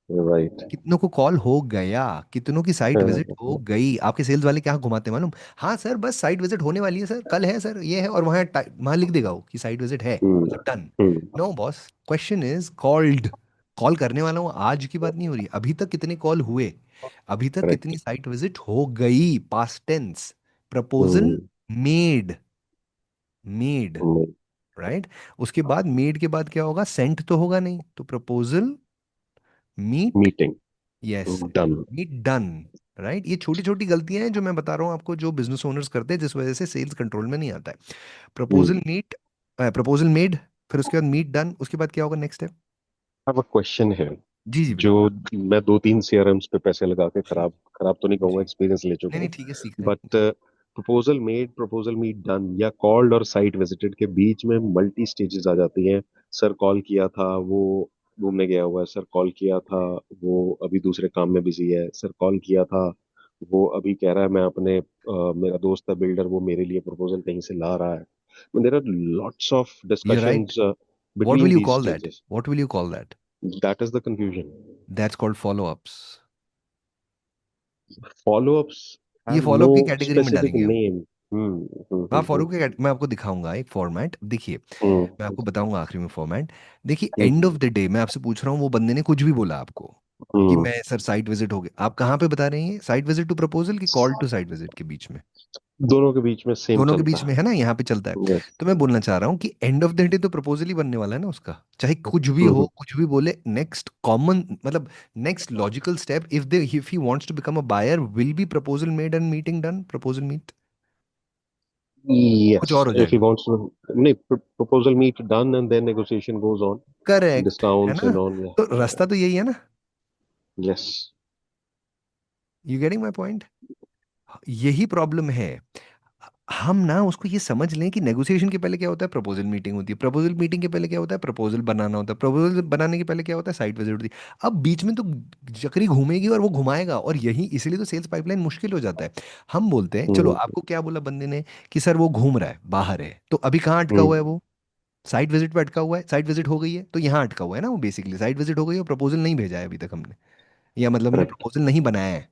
राइट। कितनों को कॉल हो गया, कितनों की साइट विजिट हो गई, आपके सेल्स वाले क्या घुमाते हैं मालूम, हाँ सर बस साइट विजिट होने वाली है सर, कल है सर, ये है, और वहाँ वहाँ लिख देगा वो कि साइट विजिट है, हम्म। मतलब done. Hmm. No boss, question is called, call करने वाला हूँ, आज की बात नहीं हो रही, अभी तक कितने कॉल हुए, अभी तक करेक्ट। कितनी साइट विजिट हो गई, past tense, proposal hmm. Made, made, right. उसके बाद मेड के बाद क्या होगा, सेंट तो होगा नहीं, तो proposal meet, meeting. Yes, done. Meet done, right. ये छोटी छोटी गलतियां हैं जो मैं बता रहा हूँ आपको, जो बिजनेस ओनर्स करते हैं, जिस वजह से सेल्स कंट्रोल में नहीं आता है। प्रपोजल हम्म। मीट, प्रपोजल मेड, फिर उसके बाद मीट डन, उसके बाद क्या होगा नेक्स्ट स्टेप। अब क्वेश्चन है, जी जी जो बिल्कुल। मैं दो तीन सीआरएम्स पे पैसे लगा के खराब खराब तो नहीं कहूंगा, जी, एक्सपीरियंस ले चुका नहीं हूँ। नहीं ठीक है, सीख रहे बट हैं। Proposal made, proposal meet done या कॉल्ड और साइट विजिटेड के बीच में मल्टी स्टेजेस आ जाती हैं। सर कॉल किया था, वो घूमने गया हुआ है। सर कॉल किया था, वो अभी दूसरे काम में बिजी है। सर कॉल किया था, वो अभी कह रहा है मैं अपने मेरा दोस्त है बिल्डर, वो मेरे लिए प्रपोजल कहीं से ला रहा है। There are lots of you right, discussions what between will you these call that, stages. What will you call that, that is the confusion. That's called follow ups. Follow-ups ये have follow up की no category में specific डालेंगे हम। name. Hmm. Hmm. हाँ, Hmm. Follow के मैं आपको दिखाऊंगा एक फॉर्मेट, देखिए, मैं Hmm. आपको बताऊंगा आखिरी में फॉर्मेट। देखिए and Hmm. Of the day मैं आपसे पूछ रहा हूँ, वो बंदे ने कुछ भी बोला आपको कि Hmm. मैं सर साइट विजिट हो गया, आप कहाँ पे बता रहे हैं, साइट विजिट टू प्रपोजल की कॉल टू साइट विजिट के बीच में, दोनों के बीच में सेम दोनों के चलता बीच में है। है ना, यहाँ पे चलता है। Yes. तो मैं बोलना चाह रहा हूँ कि एंड ऑफ द डे तो प्रपोजल ही बनने वाला है ना उसका, चाहे कुछ भी हो, Hmm. कुछ भी बोले, नेक्स्ट कॉमन मतलब next logical step, if he wants to become a buyer, will be proposal made and meeting done, proposal meet, कुछ Yes. और हो If he जाएगा। wants to, no, proposal meet done and then negotiation goes on. Correct, है Discounts ना, and on. Yeah. तो Yeah. रास्ता तो यही है ना, Yes. You getting my point, यही प्रॉब्लम है। हम ना उसको ये समझ लें कि नेगोशिएशन के पहले क्या होता है, प्रपोजल मीटिंग होती है, प्रपोजल मीटिंग के पहले क्या होता है, प्रपोजल बनाना होता है, प्रपोजल बनाने के पहले क्या होता है, साइट विजिट होती है। अब बीच में तो चक्री घूमेगी और वो घुमाएगा, और यही इसलिए तो सेल्स पाइपलाइन मुश्किल हो जाता है। हम बोलते हैं चलो, Hmm. आपको क्या बोला बंदे ने कि सर वो घूम रहा है, बाहर है, तो अभी कहाँ अटका हुआ है Hmm. वो, साइट विजिट पे अटका हुआ है, साइट विजिट हो गई है तो यहाँ अटका हुआ है ना वो, बेसिकली साइट विजिट हो गई है और प्रपोजल नहीं भेजा है अभी तक हमने, या मतलब हमने Correct. प्रपोजल नहीं बनाया है,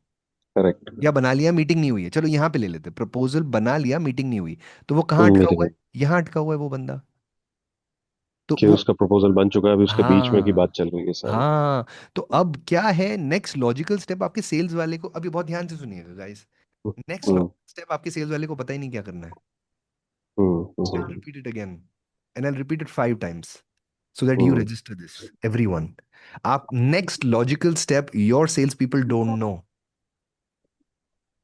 Correct. या बना लिया मीटिंग नहीं हुई है, चलो यहाँ पे ले लेते, प्रपोजल बना लिया मीटिंग नहीं हुई, तो वो कहाँ अटका हुआ है, Meeting. यहाँ अटका हुआ है वो बंदा, तो कि वो, उसका प्रपोजल बन चुका है, अभी उसके बीच में की हाँ बात चल रही है सारी। हाँ, तो अब क्या है नेक्स्ट लॉजिकल स्टेप आपके सेल्स वाले को, अभी बहुत ध्यान से सुनिएगा guys, next Hmm. Logical step आपके सेल्स वाले को पता ही नहीं क्या करना है। Hmm. I Hmm. Repeat it again, and I repeat it 5 times, so that you Hmm. Register this, everyone. आप next logical step, your sales people don't know,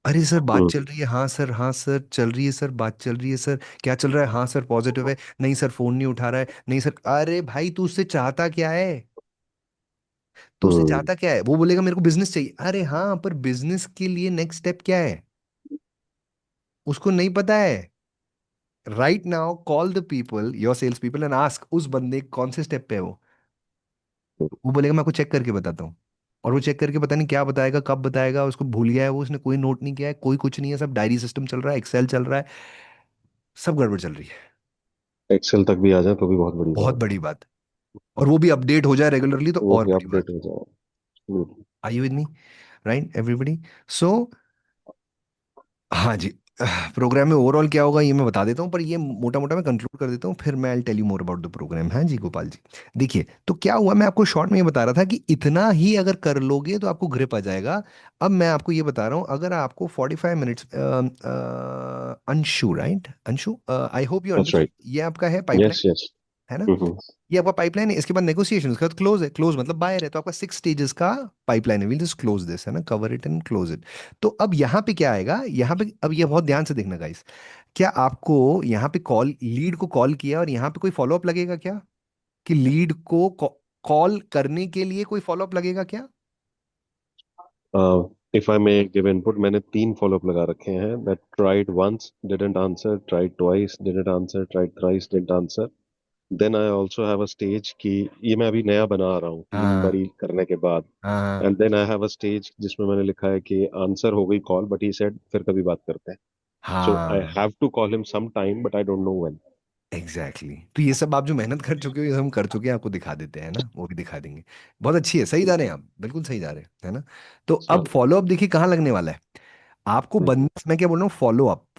अरे सर बात Hmm. चल रही है, हाँ सर, हाँ सर चल रही है सर, बात चल रही है सर, क्या चल रहा है, हाँ सर पॉजिटिव है, नहीं सर फोन नहीं उठा रहा है, नहीं सर, अरे भाई तू उससे चाहता क्या है, तू उससे Hmm. चाहता क्या है, वो बोलेगा मेरे को बिजनेस चाहिए, अरे हाँ पर बिजनेस के लिए नेक्स्ट स्टेप क्या है, उसको नहीं पता है। Right now call the people, your sales people, and ask उस बंदे कौन से स्टेप पे है वो बोलेगा मैं आपको चेक करके बताता हूँ, और वो चेक करके पता नहीं क्या बताएगा, कब बताएगा, उसको भूल गया है वो, उसने कोई नोट नहीं किया है, कोई कुछ नहीं है, सब डायरी सिस्टम चल रहा है, एक्सेल चल रहा है, सब गड़बड़ चल रही है। एक्सेल तक भी आ जाए तो भी बहुत बड़ी बहुत बात है। बड़ी बात, और वो भी अपडेट हो जाए रेगुलरली तो वो और भी बड़ी बात। अपडेट हो जाए। Hmm. Are you with me, right everybody. So हाँ जी, प्रोग्राम में ओवरऑल क्या होगा ये मैं बता देता हूँ, पर ये मोटा मोटा मैं कंक्लूड कर देता हूँ, फिर मैं I tell you more about the programme. हाँ जी गोपाल जी, देखिए तो क्या हुआ, मैं आपको शॉर्ट में ये बता रहा था कि इतना ही अगर कर लोगे तो आपको ग्रिप आ जाएगा। अब मैं आपको ये बता रहा हूँ, अगर आपको 45 minutes, Anshu right, Anshu, I hope you that's right. Understood, ये आपका है पाइपलाइन, यस यस। है ना, हम्म। ये आपका पाइपलाइन है, इसके बाद नेगोशिएशन, उसके बाद क्लोज है, क्लोज मतलब बायर है, तो आपका 6 स्टेजेस का पाइपलाइन है, विल जस्ट क्लोज दिस, है ना, cover it and close it. तो अब यहाँ पे क्या आएगा, यहाँ पे अब ये बहुत ध्यान से देखना गाइस, क्या आपको यहाँ पे कॉल, लीड को कॉल किया और यहाँ पे कोई फॉलोअप लगेगा क्या, कि लीड को कॉल करने के लिए कोई फॉलोअप लगेगा क्या। If I may give input, मैंने तीन फॉलोअप लगा रखे हैं। That tried once didn't answer, tried twice didn't answer, tried thrice didn't answer, then I also have a stage कि ये मैं अभी नया बना रहा हूँ 3 बारी हाँ करने के बाद। हाँ and then I have a stage जिसमें मैंने लिखा है कि आंसर हो गई कॉल, बट ही सेड फिर कभी बात करते हैं। सो आई हाँ have to call him some time, but I don't know when. Exactly exactly. तो ये सब आप जो मेहनत कर चुके हो ये हम कर चुके हैं, आपको दिखा देते हैं ना, वो भी दिखा देंगे। बहुत अच्छी है, सही जा रहे हैं आप, बिल्कुल सही जा रहे हैं, है ना। तो अब चलो। फॉलो अप देखिए कहाँ लगने वाला है आपको हम्म। बंद, मैं क्या बोल रहा हूँ,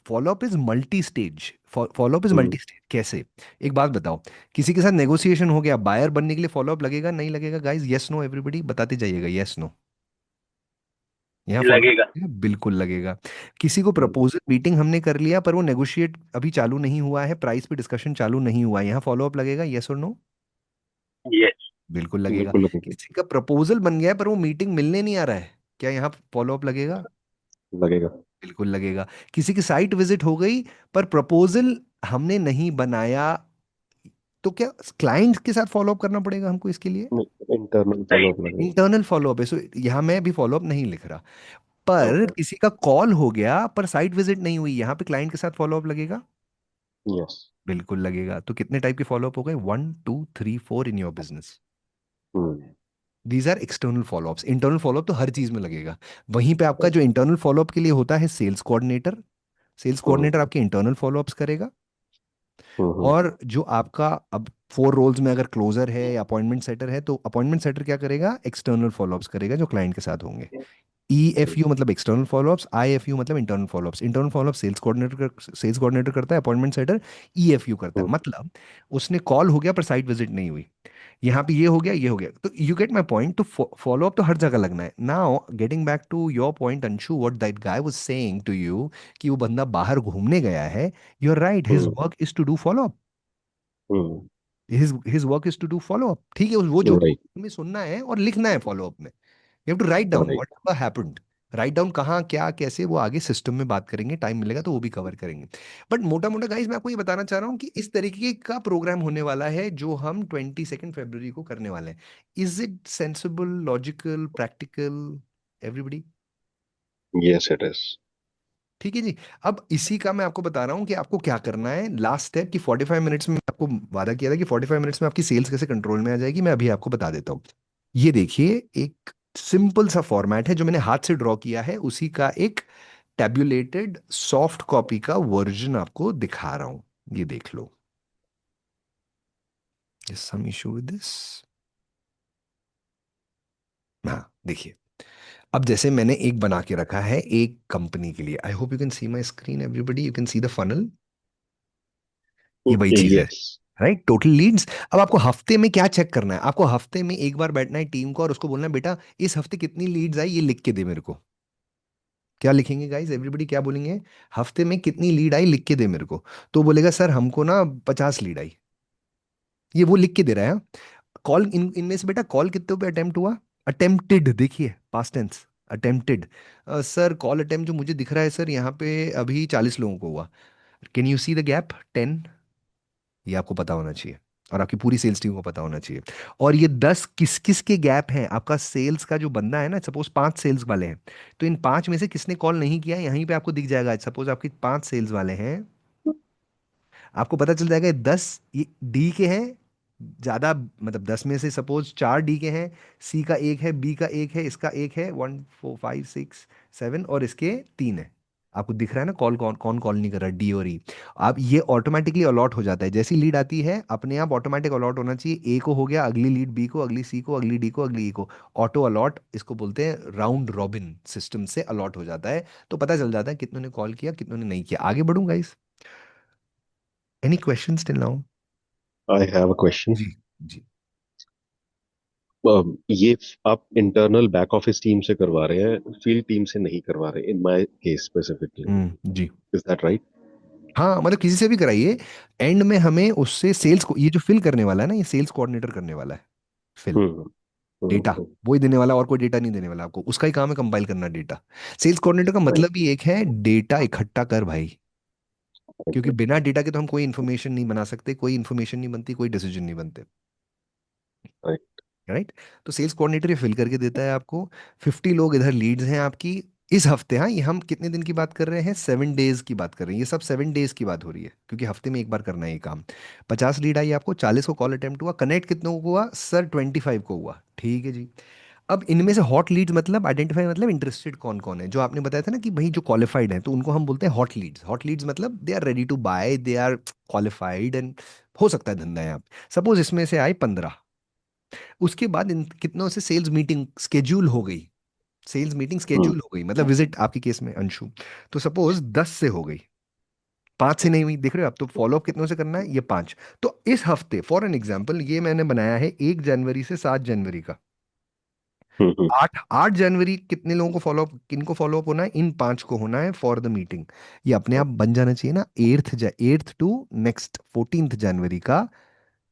follow up is multi stage. Follow up is hmm. Multi stage कैसे? एक बात बताओ, किसी के साथ नेगोशिएशन हो गया, बायर बनने के लिए फॉलो अप लगेगा नहीं लगेगा गाइस? यस नो एवरीबडी बताते जाइएगा, यस नो। यहाँ फॉलो लगेगा। बिल्कुल लगेगा। किसी को हम्म। प्रपोजल मीटिंग हमने कर लिया पर वो नेगोशिएट अभी चालू नहीं हुआ है, प्राइस पे डिस्कशन चालू नहीं हुआ है, यहाँ फॉलो अप लगेगा, यस और नो? यस। बिल्कुल लगेगा। बिल्कुल लगेगा। किसी का प्रपोजल बन गया है पर वो मीटिंग मिलने नहीं आ रहा है, क्या यहाँ फॉलो अप लगेगा? लगेगा। बिल्कुल लगेगा। किसी की साइट विजिट हो गई पर प्रपोजल हमने नहीं बनाया, तो क्या क्लाइंट के साथ फॉलो अप करना पड़ेगा हमको इसके लिए? इंटरनल नहीं। फॉलोअप लगेगा। इंटरनल फॉलो अप है, सो यहाँ मैं भी फॉलो अप नहीं लिख रहा। पर ओके। किसी का कॉल हो गया पर साइट विजिट नहीं हुई, यहाँ पे क्लाइंट के साथ फॉलो अप लगेगा? यस। बिल्कुल लगेगा। तो कितने टाइप के फॉलो अप हो गए? 1 2 3 4 in your business. Hmm. These are external follow ups. Internal follow up तो हर चीज में लगेगा। वहीं पे आपका जो इंटरनल फॉलोअप के लिए होता है सेल्स कोऑर्डिनेटर, सेल्स कोऑर्डिनेटर हम्म। आपके इंटरनल फॉलोअप्स करेगा। हम्म। और जो आपका अब 4 रोल्स में अगर क्लोजर है या अपॉइंटमेंट सेटर है, तो अपॉइंटमेंट सेटर क्या करेगा? एक्सटर्नल फॉलोअप्स करेगा जो क्लाइंट के साथ होंगे। ई एफ यू मतलब external followups, I F U मतलब internal followups. Internal followup sales coordinator करता है, appointment setter E F U करता है। हम्म। मतलब उसने कॉल हो गया पर साइट विजिट नहीं हुई, यहाँ पे ये हो गया ये हो गया, तो यू गेट माई पॉइंट। तो फॉलो अप तो हर जगह लगना है। Now getting back to your point Anshu, what that guy was saying to you, कि वो बंदा बाहर घूमने गया है, you are right, his hmm. Work is to do follow up. Hmm. His work is to do follow up, ठीक है, वो जो भी राइट। हमें सुनना है और लिखना है फॉलो अप में। You have to write down what right. Ever happened. Write down कहाँ क्या कैसे, वो आगे सिस्टम में बात करेंगे, टाइम मिलेगा तो वो भी कवर करेंगे। बट मोटा मोटा गाइज मैं आपको ये बताना चाह रहा हूँ कि इस तरीके का प्रोग्राम होने वाला है जो हम 22 फरवरी को करने वाले हैं। Is it sensible, logical, practical, everybody? Yes it is. ठीक है जी। अब इसी का मैं आपको बता रहा हूँ कि आपको क्या करना है। लास्ट स्टेप कि 45 मिनट्स में, आपको वादा किया था कि 45 मिनट्स में आपकी सेल्स कैसे कंट्रोल में आ जाएगी, मैं अभी आपको बता देता हूँ। ये देखिए, एक सिंपल सा फॉर्मेट है जो मैंने हाथ से ड्रॉ किया है, उसी का एक टैब्यूलेटेड सॉफ्ट कॉपी का वर्जन आपको दिखा रहा हूँ। ये देख लो। Some issue with this? हाँ देखिए, अब जैसे मैंने एक बना के रखा है एक कंपनी के लिए, I hope you can see my screen everybody, you can see the funnel. ये वही चीज है, यस। Right, total Leeds. अब आपको हफ्ते में क्या चेक करना है? आपको हफ्ते में एक बार बैठना है टीम को और उसको बोलना है बेटा इस हफ्ते कितनी लीड्स आई ये लिख के दे मेरे को। क्या लिखेंगे गाइस, एवरीबडी क्या बोलेंगे? हफ्ते में कितनी लीड आई लिख के दे मेरे को। तो बोलेगा सर हमको ना 50 लीड आई। ये वो लिख के दे रहा है। कॉल इनमें से बेटा कॉल कितने पे अटेम्प्ट हुआ? अटेम्प्टेड, देखिए past tense, attempted. Sir call attempt जो मुझे दिख रहा है सर यहाँ पे अभी 40 लोगों को हुआ। Can you see the gap 10? ये आपको पता होना चाहिए और आपकी पूरी सेल्स टीम को पता होना चाहिए। और ये 10 किस किस के गैप हैं? आपका सेल्स का जो बंदा है ना, सपोज 5 सेल्स वाले हैं, तो इन 5 में से किसने कॉल नहीं किया यहीं पे आपको दिख जाएगा। सपोज आपके 5 सेल्स वाले हैं, आपको पता चल जाएगा ये 10 ये डी के हैं ज्यादा, मतलब 10 में से सपोज 4 डी के हैं, सी का एक है, बी का एक है, इसका एक है, 1 4 5 6 7 और इसके 3 है। आपको दिख रहा है ना कॉल कौन कौन कॉल नहीं कर रहा, डी और ई। आप ये ऑटोमेटिकली अलॉट हो जाता है, जैसी लीड आती है अपने आप ऑटोमेटिक अलॉट होना चाहिए। ए को हो गया, अगली लीड बी को, अगली सी को, अगली डी को, अगली ई को। ऑटो अलॉट इसको बोलते हैं, राउंड रॉबिन सिस्टम से अलॉट हो जाता है। तो पता चल जाता है कितनों ने कॉल किया कितनों ने नहीं किया। आगे बढ़ूंगा इस, any questions till now? I have a question. जी जी। ये आप इंटरनल बैक ऑफिस टीम से करवा रहे हैं, फील्ड टीम से नहीं करवा रहे, इन माय केस स्पेसिफिकली। जी। Is that right? हाँ मतलब किसी से भी कराइए, एंड में हमें उससे सेल्स को, ये जो फिल करने वाला है ना, ये सेल्स कोऑर्डिनेटर करने वाला है फिल। हम्म। डेटा हम्म। वही देने वाला, और कोई डेटा नहीं देने वाला आपको, उसका ही काम है कंपाइल करना डेटा। सेल्स कोऑर्डिनेटर का राइट। मतलब ही एक है, डेटा इकट्ठा कर भाई। क्योंकि बिना डेटा के तो हम कोई इन्फॉर्मेशन नहीं बना सकते, कोई इन्फॉर्मेशन नहीं बनती, कोई डिसीजन नहीं बनते, राइट। राइट। तो सेल्स कोऑर्डिनेटर ये फिल करके देता है आपको। 50 लोग इधर लीड्स हैं आपकी, इस हफ्ते, हाँ, ये हम कितने दिन की बात कर रहे हैं, 7 डेज की बात कर रहे हैं, ये सब 7 डेज की बात हो रही है, क्योंकि हफ्ते में एक बार करना है ये काम। 50 लीड आई आपको, 40 को कॉल अटेम्प्ट हुआ, कनेक्ट कितनों को हुआ सर, 25 को हुआ, ठीक है जी। अब इनमें से हॉट लीड्स मतलब आइडेंटिफाई, मतलब इंटरेस्टेड कौन कौन है, जो आपने बताया था ना कि भाई जो क्वालिफाइड है, तो उनको हम बोलते हैं हॉट लीड्स। हॉट लीड्स मतलब they are ready to buy, they are qualified and हो सकता है धंधा यहाँ पे। सपोज इसमें से आए 15, उसके बाद इन कितनों से सेल्स मीटिंग स्केड्यूल हो गई, सेल्स मीटिंग हम्म स्केड्यूल हो गई, मतलब विजिट आपके केस में अंशु, तो सपोज 10 से हो गई, 5 से नहीं हुई, देख रहे हो आप, तो फॉलोअप कितनों से करना है, ये 5। तो इस हफ्ते फॉर एन एग्जाम्पल ये मैंने बनाया है 1 जनवरी से 7 जनवरी का। हम्म 8 जनवरी कितने लोगों को फॉलोअप, किन को फॉलोअप होना है, इन 5 को होना है फॉर द मीटिंग। ये अपने आप बन जाना चाहिए ना, 8th टू नेक्स्ट 14th जनवरी का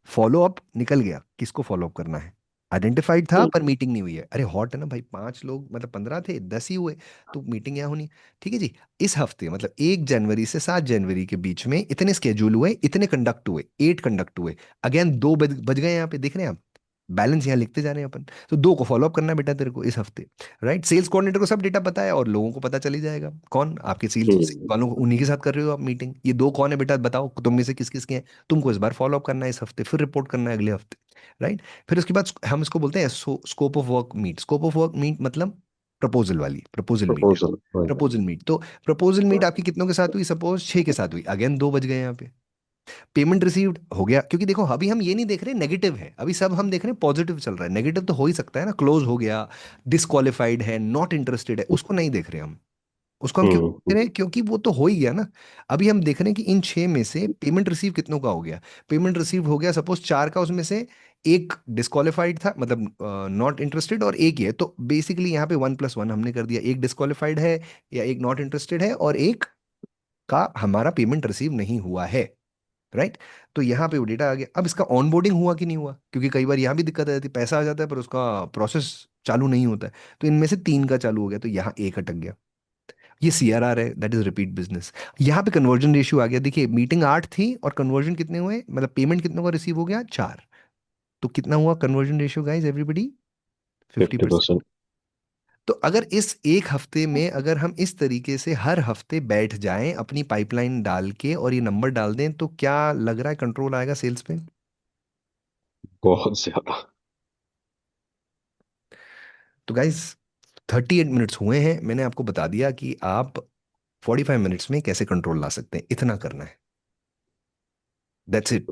फॉलो अप निकल गया, किसको फॉलो अप करना है, आइडेंटिफाइड था पर मीटिंग नहीं हुई है, अरे हॉट है ना भाई, 5 लोग मतलब 15 थे, 10 ही हुए, तो मीटिंग यहाँ होनी। ठीक है जी। इस हफ्ते मतलब 1 जनवरी से 7 जनवरी के बीच में इतने स्केड्यूल हुए, इतने कंडक्ट हुए, 8 कंडक्ट हुए, अगेन 2 बज गए यहाँ पे, देख रहे हैं आप, बैलेंस यहाँ लिखते जा रहे हैं अपन। तो 2 को फॉलो अप करना है बेटा तेरे को इस हफ्ते, राइट। सेल्स कोऑर्डिनेटर को सब डेटा पता है, और लोगों को पता चल ही जाएगा कौन आपके सेल्स हम्म वालों को, उन्हीं के साथ कर रहे हो आप मीटिंग। ये 2 कौन है बेटा बताओ, तुम में से किस किस के हैं, तुमको इस बार फॉलो अप करना है इस हफ्ते, फिर रिपोर्ट करना है अगले हफ्ते, राइट। फिर उसके बाद हम इसको बोलते हैं scope of work meet. Scope of work meet मतलब प्रपोजल वाली, proposal meet, proposal. Proposal meet. तो प्रपोजल मीट आपकी कितनों के साथ हुई, सपोज 6 के साथ हुई, अगेन 2 बज गए यहाँ पे। पेमेंट रिसीव्ड हो गया, क्योंकि देखो अभी हम ये नहीं देख रहे नेगेटिव है, अभी सब हम देख रहे हैं पॉजिटिव चल रहा है, नेगेटिव तो हो ही सकता है ना, क्लोज हो गया, डिसक्वालिफाइड है, नॉट इंटरेस्टेड है, उसको नहीं देख रहे हम। उसको हम क्यों देख हम्म रहे हैं, क्योंकि वो तो हो ही गया ना। अभी हम देख रहे हैं कि इन 6 में से पेमेंट रिसीव कितनों का हो गया। पेमेंट रिसीव हो गया सपोज 4 का, उसमें से एक डिस्क्वालिफाइड था, मतलब नॉट इंटरेस्टेड, और एक ही है, तो बेसिकली यहाँ पे 1+1 हमने कर दिया, एक डिस्क्वालिफाइड है या एक नॉट इंटरेस्टेड है, और एक का हमारा पेमेंट रिसीव नहीं हुआ है, राइट। तो यहाँ पे वो डेटा आ गया। अब इसका ऑनबोर्डिंग हुआ कि नहीं हुआ, क्योंकि कई बार यहाँ भी दिक्कत आ जाती है, पैसा आ जाता है पर उसका प्रोसेस चालू नहीं होता है, तो इनमें से 3 का चालू हो गया, तो यहाँ एक अटक गया। ये CRR है, दैट इज रिपीट बिजनेस। यहाँ पे कन्वर्जन रेशियो आ गया, देखिए मीटिंग 8 थी और कन्वर्जन कितने हुए, मतलब पेमेंट कितनों का रिसीव हो गया, 4। तो कितना हुआ कन्वर्जन रेशियो गाइस, एवरीबडी, 50%। 50%। तो अगर इस एक हफ्ते में अगर हम इस तरीके से हर हफ्ते बैठ जाएं अपनी पाइपलाइन डाल के और ये नंबर डाल दें, तो क्या लग रहा है कंट्रोल आएगा सेल्स पे। बहुत ज्यादा। तो गाइस 38 मिनट्स हुए हैं, मैंने आपको बता दिया कि आप 45 मिनट्स में कैसे कंट्रोल ला सकते हैं, इतना करना है, दैट्स इट।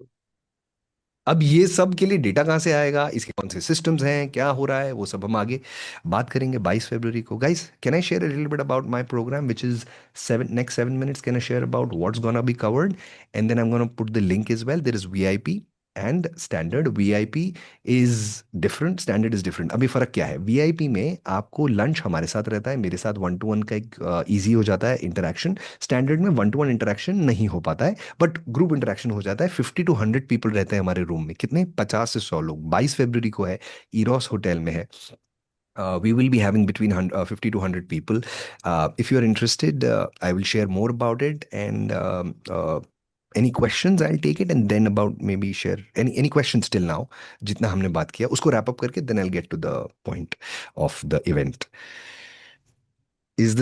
अब ये सब के लिए डेटा कहाँ से आएगा, इसके कौन से सिस्टम्स हैं, क्या हो रहा है, वो सब हम आगे बात करेंगे 22 फरवरी को। Guys can I share a little bit about my programme which is 7 next 7 minutes, can I share about what's gonna be covered, and then I am gonna put the link as well. There is VIP and standard. VIP is different, standard is different. अभी फर्क क्या है, VIP में आपको lunch हमारे साथ रहता है, मेरे साथ 1 to 1 का एक ईजी हो जाता है इंटरेक्शन। स्टैंडर्ड में 1 to 1 इंटरेक्शन नहीं हो पाता है, बट ग्रुप इंटरेक्शन हो जाता है। 50 to 100 पीपल रहते हैं हमारे रूम में, कितने, 50 से 100 लोग। 22 फरवरी को है, ईरोस होटल में है। We will be having between 50 to 100 people. If you are interested, I will share more about it. And any questions, I'll take it. And then about maybe share any questions till now. जितना हमने बात किया उसको wrap up करके then I'll get to the point of the event. Is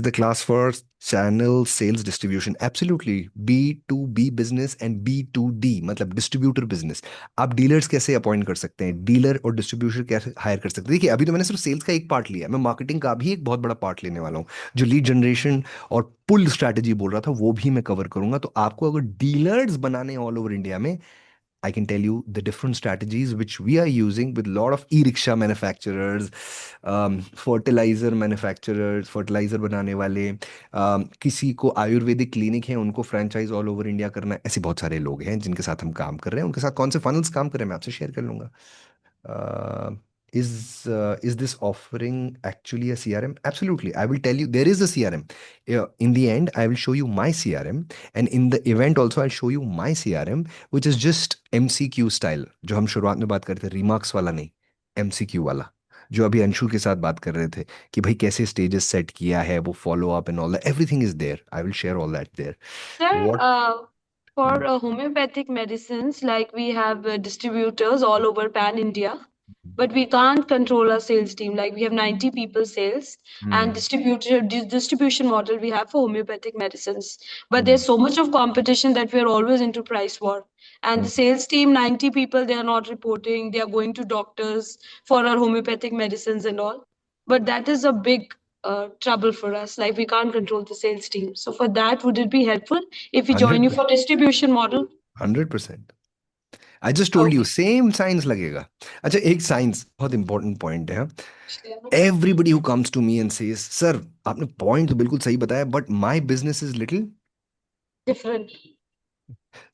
the class for channel sales distribution? Absolutely. B2B business and B2D मतलब distributor business. आप dealers कैसे appoint कर सकते हैं, डीलर और डिस्ट्रीब्यूटर कैसे हायर कर सकते हैं। देखिए अभी तो मैंने सिर्फ सेल्स का एक पार्ट लिया, मैं मार्केटिंग का भी एक बहुत बड़ा पार्ट लेने वाला हूँ, जो लीड जनरेशन और पुल स्ट्रैटेजी बोल रहा था वो भी मैं कवर करूंगा। तो आपको अगर डीलर्स बनाने ऑल ओवर इंडिया में, I can tell you the different strategies which we are using with a lot of e-rickshaw manufacturers, fertilizer manufacturers, fertilizer बनाने वाले, किसी को आयुर्वेदिक क्लिनिक है उनको फ्रेंचाइज ऑल ओवर इंडिया करना है, ऐसे बहुत सारे लोग हैं जिनके साथ हम काम कर रहे हैं, उनके साथ कौन से फनल्स काम कर रहे हैं मैं आपसे शेयर कर लूंगा। Uh, is this offering actually a CRM? Absolutely. I will tell you there is a CRM. In the end, I will show you my CRM, and in the event also I'll show you my CRM, which is just MCQ style. जो हम शुरुआत में बात करते थे, remarks वाला नहीं, MCQ वाला, जो अभी अंशु के साथ बात कर रहे थे कि भाई कैसे स्टेजेस सेट किया है, वो follow up and all that, everything is there, I will share all that there. Sir, what for homeopathic medicines, like we have distributors all over pan India. Hmm. but we can't control our sales team. Like we have 90 people sales and distribution model we have for homeopathic medicines. But hmm. there's so much of competition that we're always into price war. And the hmm. sales team, 90 people, they are not reporting. They are going to doctors for our homeopathic medicines and all. But that is a big trouble for us. Like we can't control the sales team. So for that, would it be helpful if we join you 100%। for distribution model? 100%। I just told you Okay. Same science लगेगा। अच्छा, एक science बहुत important point है। Everybody who comes to me and says sir, आपने point तो बिल्कुल सही बताया but my business is little. Different.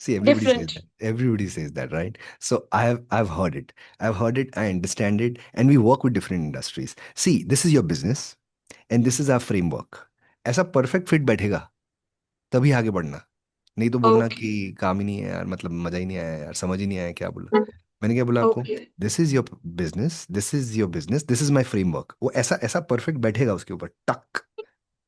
See, everybody says Different. that. Everybody says that, right? So I've heard it. I've heard it. I understand it. And we work with different industries. See, this is your business, and this is our framework. ऐसा perfect fit बैठेगा तभी आगे बढ़ना। नहीं तो बोलना कि Okay. काम ही नहीं है यार, मतलब मजा ही नहीं आया यार, समझ ही नहीं आया क्या बोला। मैंने क्या बोला आपको? Okay. This is your business, this is my framework. वो ऐसा ऐसा परफेक्ट बैठेगा उसके ऊपर टक।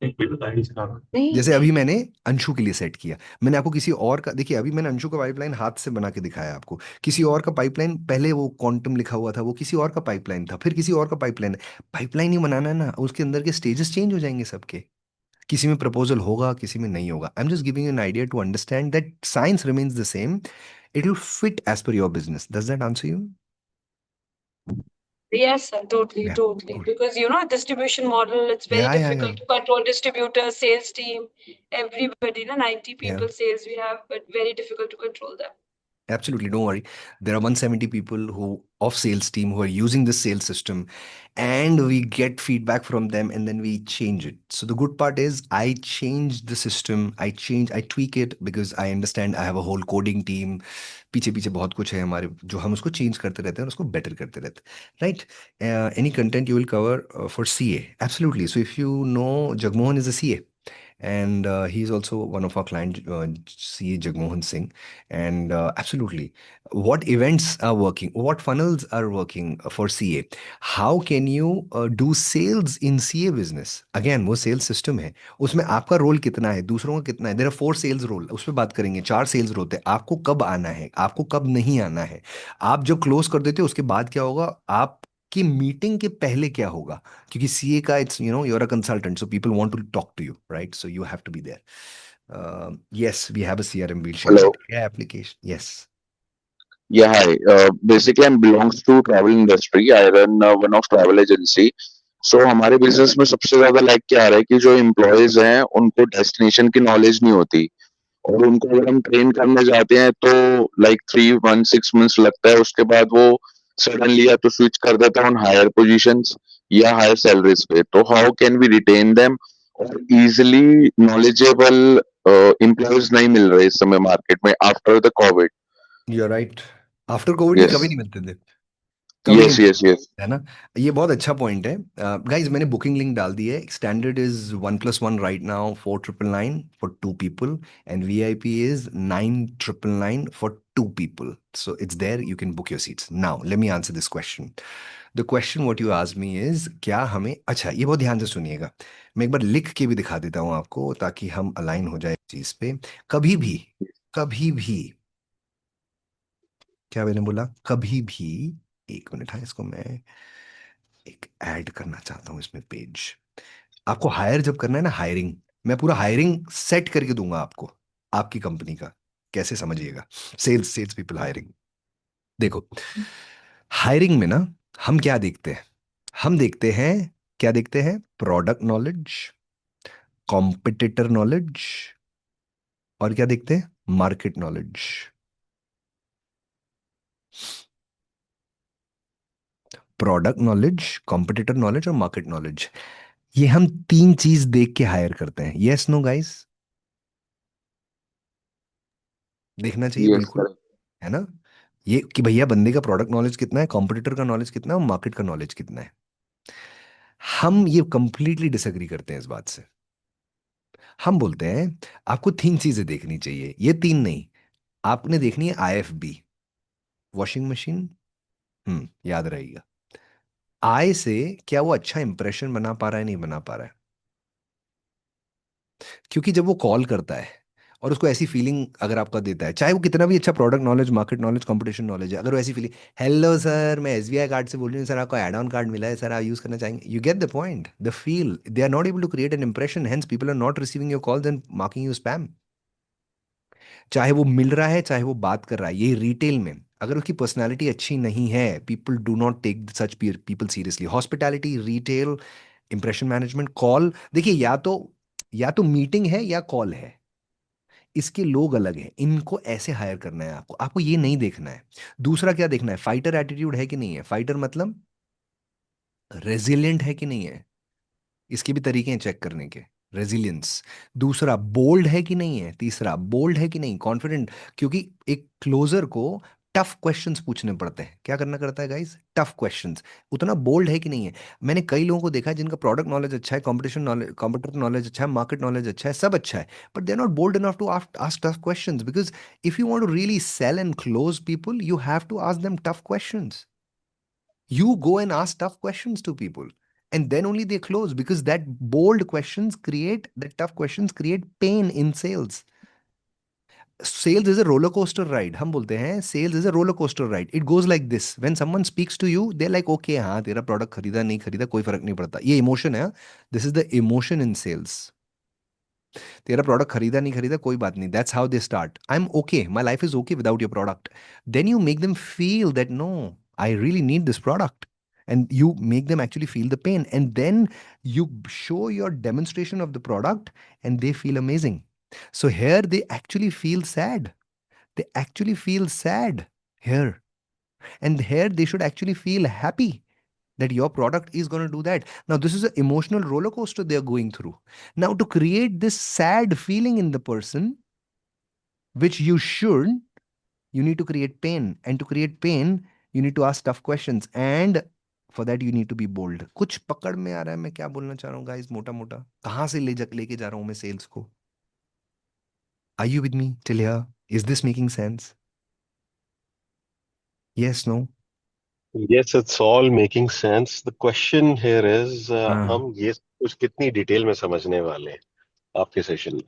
जैसे नहीं। अभी मैंने अंशु के लिए सेट किया। मैंने आपको किसी और का, देखिए अभी मैंने अंशु का पाइपलाइन हाथ से बना के दिखाया आपको। किसी और का पाइपलाइन, पहले वो क्वांटम लिखा हुआ था, वो किसी और का पाइपलाइन था, फिर किसी और का पाइपलाइन। पाइपलाइन ही बनाना है ना, उसके अंदर के स्टेजेस चेंज हो जाएंगे सबके। किसी में प्रपोजल होगा, किसी में नहीं होगा। I am just giving an idea to understand that science remains the same. It will fit as per your business. Does that answer you? Yes, sir, totally, yeah, totally. Good. Because distribution model, it's very या difficult to control distributors, sales team, everybody, 90 या people sales we have, but very difficult to control them. Absolutely, don't worry. There are 170 people who of sales team who are using this sales system, and we get feedback from them, and then we change it. So the good part is I change the system, I tweak it because I understand I have a whole coding team. पीछे पीछे बहुत कुछ है हमारे, जो हम उसको change करते रहते हैं और उसको बेटर करते रहते हैं, right? Any content you will cover for CA? Absolutely. So if you know, Jagmohan is a CA, and he's also one of our client, CA Jagmohan Singh. And absolutely, what events are working, what funnels are working for CA? How can you do sales in CA business? Again, वो sales system है, उसमें आपका role कितना है, दूसरों का कितना है। देर आर 4 सेल्स रोल, उस पर बात करेंगे। 4 सेल्स रोल होते हैं। आपको कब आना है, आपको कब नहीं आना है। आप जब क्लोज कर देते हो उसके बाद क्या होगा, आपकी मीटिंग के पहले क्या होगा। क्योंकि सीए का it's you are a consultant, so people want to talk to you, right? So you have to be there. Yes, we have a CRM. We'll share Hello. that. Yeah, application. Yes. Yeah, hi. Basically, I belongs to travel industry. I run one of travel agency. So हमारे business में सबसे ज्यादा like क्या आ रहा है कि जो employees हैं उनको डेस्टिनेशन की नॉलेज नहीं होती और उनको अगर हम ट्रेन करने जाते हैं तो लाइक 3 मंथ 6 मंथ्स लगता है उसके बाद वो सडनली या तो स्विच कर देता है ऑन हायर पोजीशंस या हायर सैलरीज पे तो how can we retain them और इजिली नॉलेजेबल एम्प्लॉयज नहीं मिल रहे इस समय मार्केट में after the Covid. You're right. After Covid ये यस कभी नहीं मिलते थे, कभी नहीं यस यस मिलते थे, यस. है ना? ये बहुत अच्छा पॉइंट है। गाइज, मैंने बुकिंग लिंक डाल दी है। Standard is 1+1 right now, 4,999 for 2 people, and VIP is 9,999 for 2 people. So it's there, you can book your seats. Now let me answer this question. The question what you asked me is, क्या हमें, अच्छा ये बहुत ध्यान से सुनिएगा। मैं एक बार लिख के भी दिखा देता हूँ आपको ताकि हम अलाइन हो जाए इस चीज पे। कभी भी, कभी भी, क्या मैंने बोला? कभी भी, 1 मिनट, है इसको मैं एक ऐड करना चाहता हूँ इसमें पेज। आपको हायर जब करना है ना, हायरिंग, मैं पूरा हायरिंग सेट करके दूंगा आपको, आपकी कंपनी का। कैसे, समझिएगा। Sales sales people hiring. देखो, हायरिंग में ना हम क्या देखते हैं? हम देखते हैं, क्या देखते हैं? प्रोडक्ट नॉलेज, कॉम्पिटिटर नॉलेज, और क्या देखते हैं? Market knowledge. Product knowledge, competitor knowledge और मार्केट नॉलेज, ये हम 3 चीज देख के हायर करते हैं। Yes, no guys? देखना चाहिए यस बिल्कुल, करेक्ट. है ना? ये कि भैया बंदे का प्रोडक्ट नॉलेज कितना है, कॉम्पिटिटर का नॉलेज कितना है और मार्केट का नॉलेज कितना है। हम ये कंप्लीटली डिसएग्री करते हैं इस बात से। हम बोलते हैं आपको 3 चीजें देखनी चाहिए, ये 3 नहीं। आपने देखनी है IFB, वॉशिंग मशीन। याद रहेगा। आई से क्या वो अच्छा इंप्रेशन बना पा रहा है, नहीं बना पा रहा है? क्योंकि जब वो कॉल करता है और उसको ऐसी फीलिंग अगर आपका देता है, चाहे वो कितना भी अच्छा product knowledge, market knowledge, competition knowledge है, अगर वो ऐसी फीलिंग, हेलो सर मैं एसबीआई कार्ड से बोल रही हूँ सर, आपको एड ऑन कार्ड मिला है सर, आप यूज करना चाहेंगे, you get the point, the feel, they are not able to create an impression, hence people are not receiving your calls and marking you spam. चाहे वो मिल रहा है चाहे वो बात कर रहा है, ये रिटेल में अगर उसकी पर्सनालिटी अच्छी नहीं है, people do not take such people seriously. Hospitality, retail, impression management, call, देखिए या तो मीटिंग है या कॉल है, इसके लोग अलग हैं, इनको ऐसे हायर करना है आपको, आपको ये नहीं देखना है। दूसरा क्या देखना है, फाइटर एटीट्यूड है कि नहीं है, फाइटर मतलब रेजिलियंट है कि नहीं है, इसके भी तरीके हैं चेक करने के, रेजिलियंस। दूसरा बोल्ड है कि नहीं है, तीसरा बोल्ड है कि नहीं, कॉन्फिडेंट, क्योंकि एक क्लोजर को टफ क्वेश्चंस पूछने पड़ते हैं, क्या करना करता है गाइस, टफ क्वेश्चंस, उतना बोल्ड है कि नहीं है। मैंने कई लोगों को देखा है जिनका प्रोडक्ट नॉलेज अच्छा है, कंपटीशन नॉलेज, कंप्यूटर नॉलेज अच्छा है, मार्केट नॉलेज अच्छा है, सब अच्छा है, but they are not bold enough to ask tough questions, because if you want to really sell and close people you have to ask them tough questions. You go and ask tough questions to people, and then only they close, because that bold questions create, that tough questions create pain in sales. Sales is a roller coaster ride, हम बोलते हैं sales is a roller coaster ride. It goes like this: when someone speaks to you they're like okay, हाँ तेरा product खरीदा नहीं खरीदा कोई फर्क नहीं पड़ता, ये इमोशन है, this is the emotion in sales. तेरा प्रोडक्ट खरीदा नहीं खरीदा कोई बात नहीं, that's how they start, I am okay, my life is okay without your product. Then you make them feel that no, I really need this product, and you make them actually feel the pain, and then you show your demonstration of the product and they feel amazing. So here they actually feel sad, they actually feel sad here, and here they should actually feel happy that your product is going to do that. Now, this is an emotional roller coaster they are going through. Now, to create this sad feeling in the person, which you should, you need to create pain. And to create pain, you need to ask tough questions. And for that, you need to be bold. कुछ पकड़ में आ रहा है मैं क्या बोलना चाह रहा हूँ गाइस, मोटा मोटा कहाँ से लेके जा रहा हूँ मैं सेल्स को? Are you with me till here? Is this making sense? Yes, no? Yes, it's all making sense. The question here is, हाँ, हम ये कुछ कितनी डिटेल में समझने वाले हैं आपके सेशन में?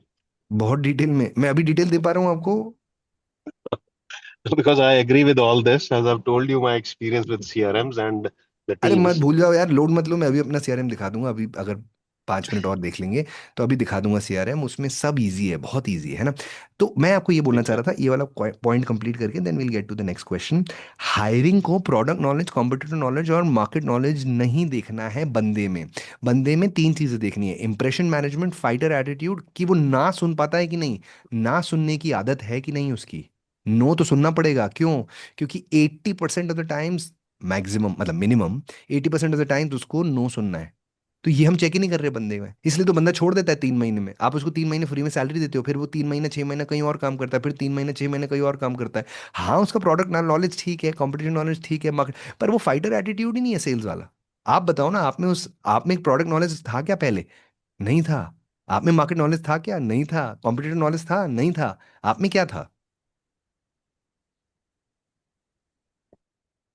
बहुत डिटेल में, मैं अभी डिटेल दे पा रहा हूँ आपको? Because I agree with all this, as I've told you my experience with CRMs and the अरे मत teams. भूल जाओ यार, लोड मत लो, मैं अभी अपना सीआरएम दिखा दूंगा, अभी अगर 5 मिनट और देख लेंगे तो अभी दिखा दूंगा सीआरएम, उसमें सब इजी है, बहुत इजी है ना। तो मैं आपको ये बोलना ठीक चाह है। रहा था, ये वाला पॉइंट कंप्लीट करके then will get to the next question. Hiring को प्रोडक्ट नॉलेज, कॉम्पिटिटिव नॉलेज और मार्केट नॉलेज नहीं देखना है बंदे में। बंदे में 3 चीजें देखनी है, इंप्रेशन मैनेजमेंट, फाइटर एटीट्यूड, कि वो ना सुन पाता है कि नहीं, ना सुनने की आदत है कि नहीं उसकी। नो तो सुनना पड़ेगा, क्यों? क्योंकि 80% ऑफ द टाइम्स, मैक्सिमम मतलब मिनिमम 80% ऑफ द टाइम्स उसको नो सुनना है। तो ये हम चेक ही नहीं कर रहे बंदे में, इसलिए तो बंदा छोड़ देता है 3 महीने में। आप उसको 3 महीने फ्री में सैलरी देते हो, फिर वो 3 महीने 6 महीने कहीं और काम करता है, फिर 3 महीने 6 महीने कहीं और काम करता है। हाँ उसका प्रोडक्ट नॉलेज ठीक है, कॉम्पिटिशन नॉलेज ठीक है, मार्केट, पर वो फाइटर एटीट्यूड ही नहीं है सेल्स वाला। आप बताओ ना, आप में एक प्रोडक्ट नॉलेज था क्या पहले? नहीं था। आप में मार्केट नॉलेज था क्या? नहीं था। कॉम्पिटिटिव नॉलेज था? नहीं था। आप में क्या था?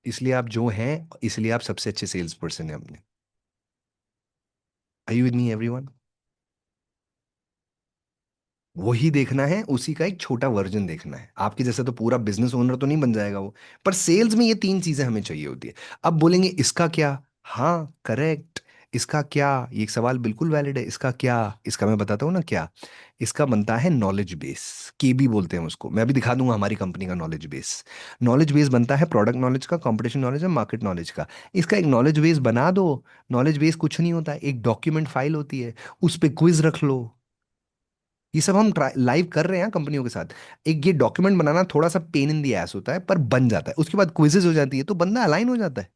इसलिए आप जो हैं, इसलिए आप सबसे अच्छे सेल्स पर्सन हैं अपने। Are you with me everyone? वही देखना है, उसी का एक छोटा वर्जन देखना है, आपके जैसा तो पूरा बिजनेस ओनर तो नहीं बन जाएगा वो। पर सेल्स में ये 3 चीजें हमें चाहिए होती है। अब बोलेंगे इसका क्या? हाँ करेक्ट, इसका क्या, ये एक सवाल बिल्कुल वैलिड है, इसका क्या? इसका मैं बताता हूँ ना क्या। इसका बनता है नॉलेज बेस, केबी बोलते हैं उसको, मैं अभी दिखा दूंगा हमारी कंपनी का नॉलेज बेस। नॉलेज बेस बनता है प्रोडक्ट नॉलेज का, कंपटीशन नॉलेज और मार्केट नॉलेज का। इसका एक नॉलेज बेस बना दो। नॉलेज बेस कुछ नहीं होता, एक डॉक्यूमेंट फाइल होती है, उस पे क्विज रख लो। ये सब हम लाइव कर रहे हैं कंपनियों के साथ। एक ये डॉक्यूमेंट बनाना थोड़ा सा पेन इन दी एस होता है, पर बन जाता है, उसके बाद क्विजेज हो जाती है तो बंदा अलाइन हो जाता है,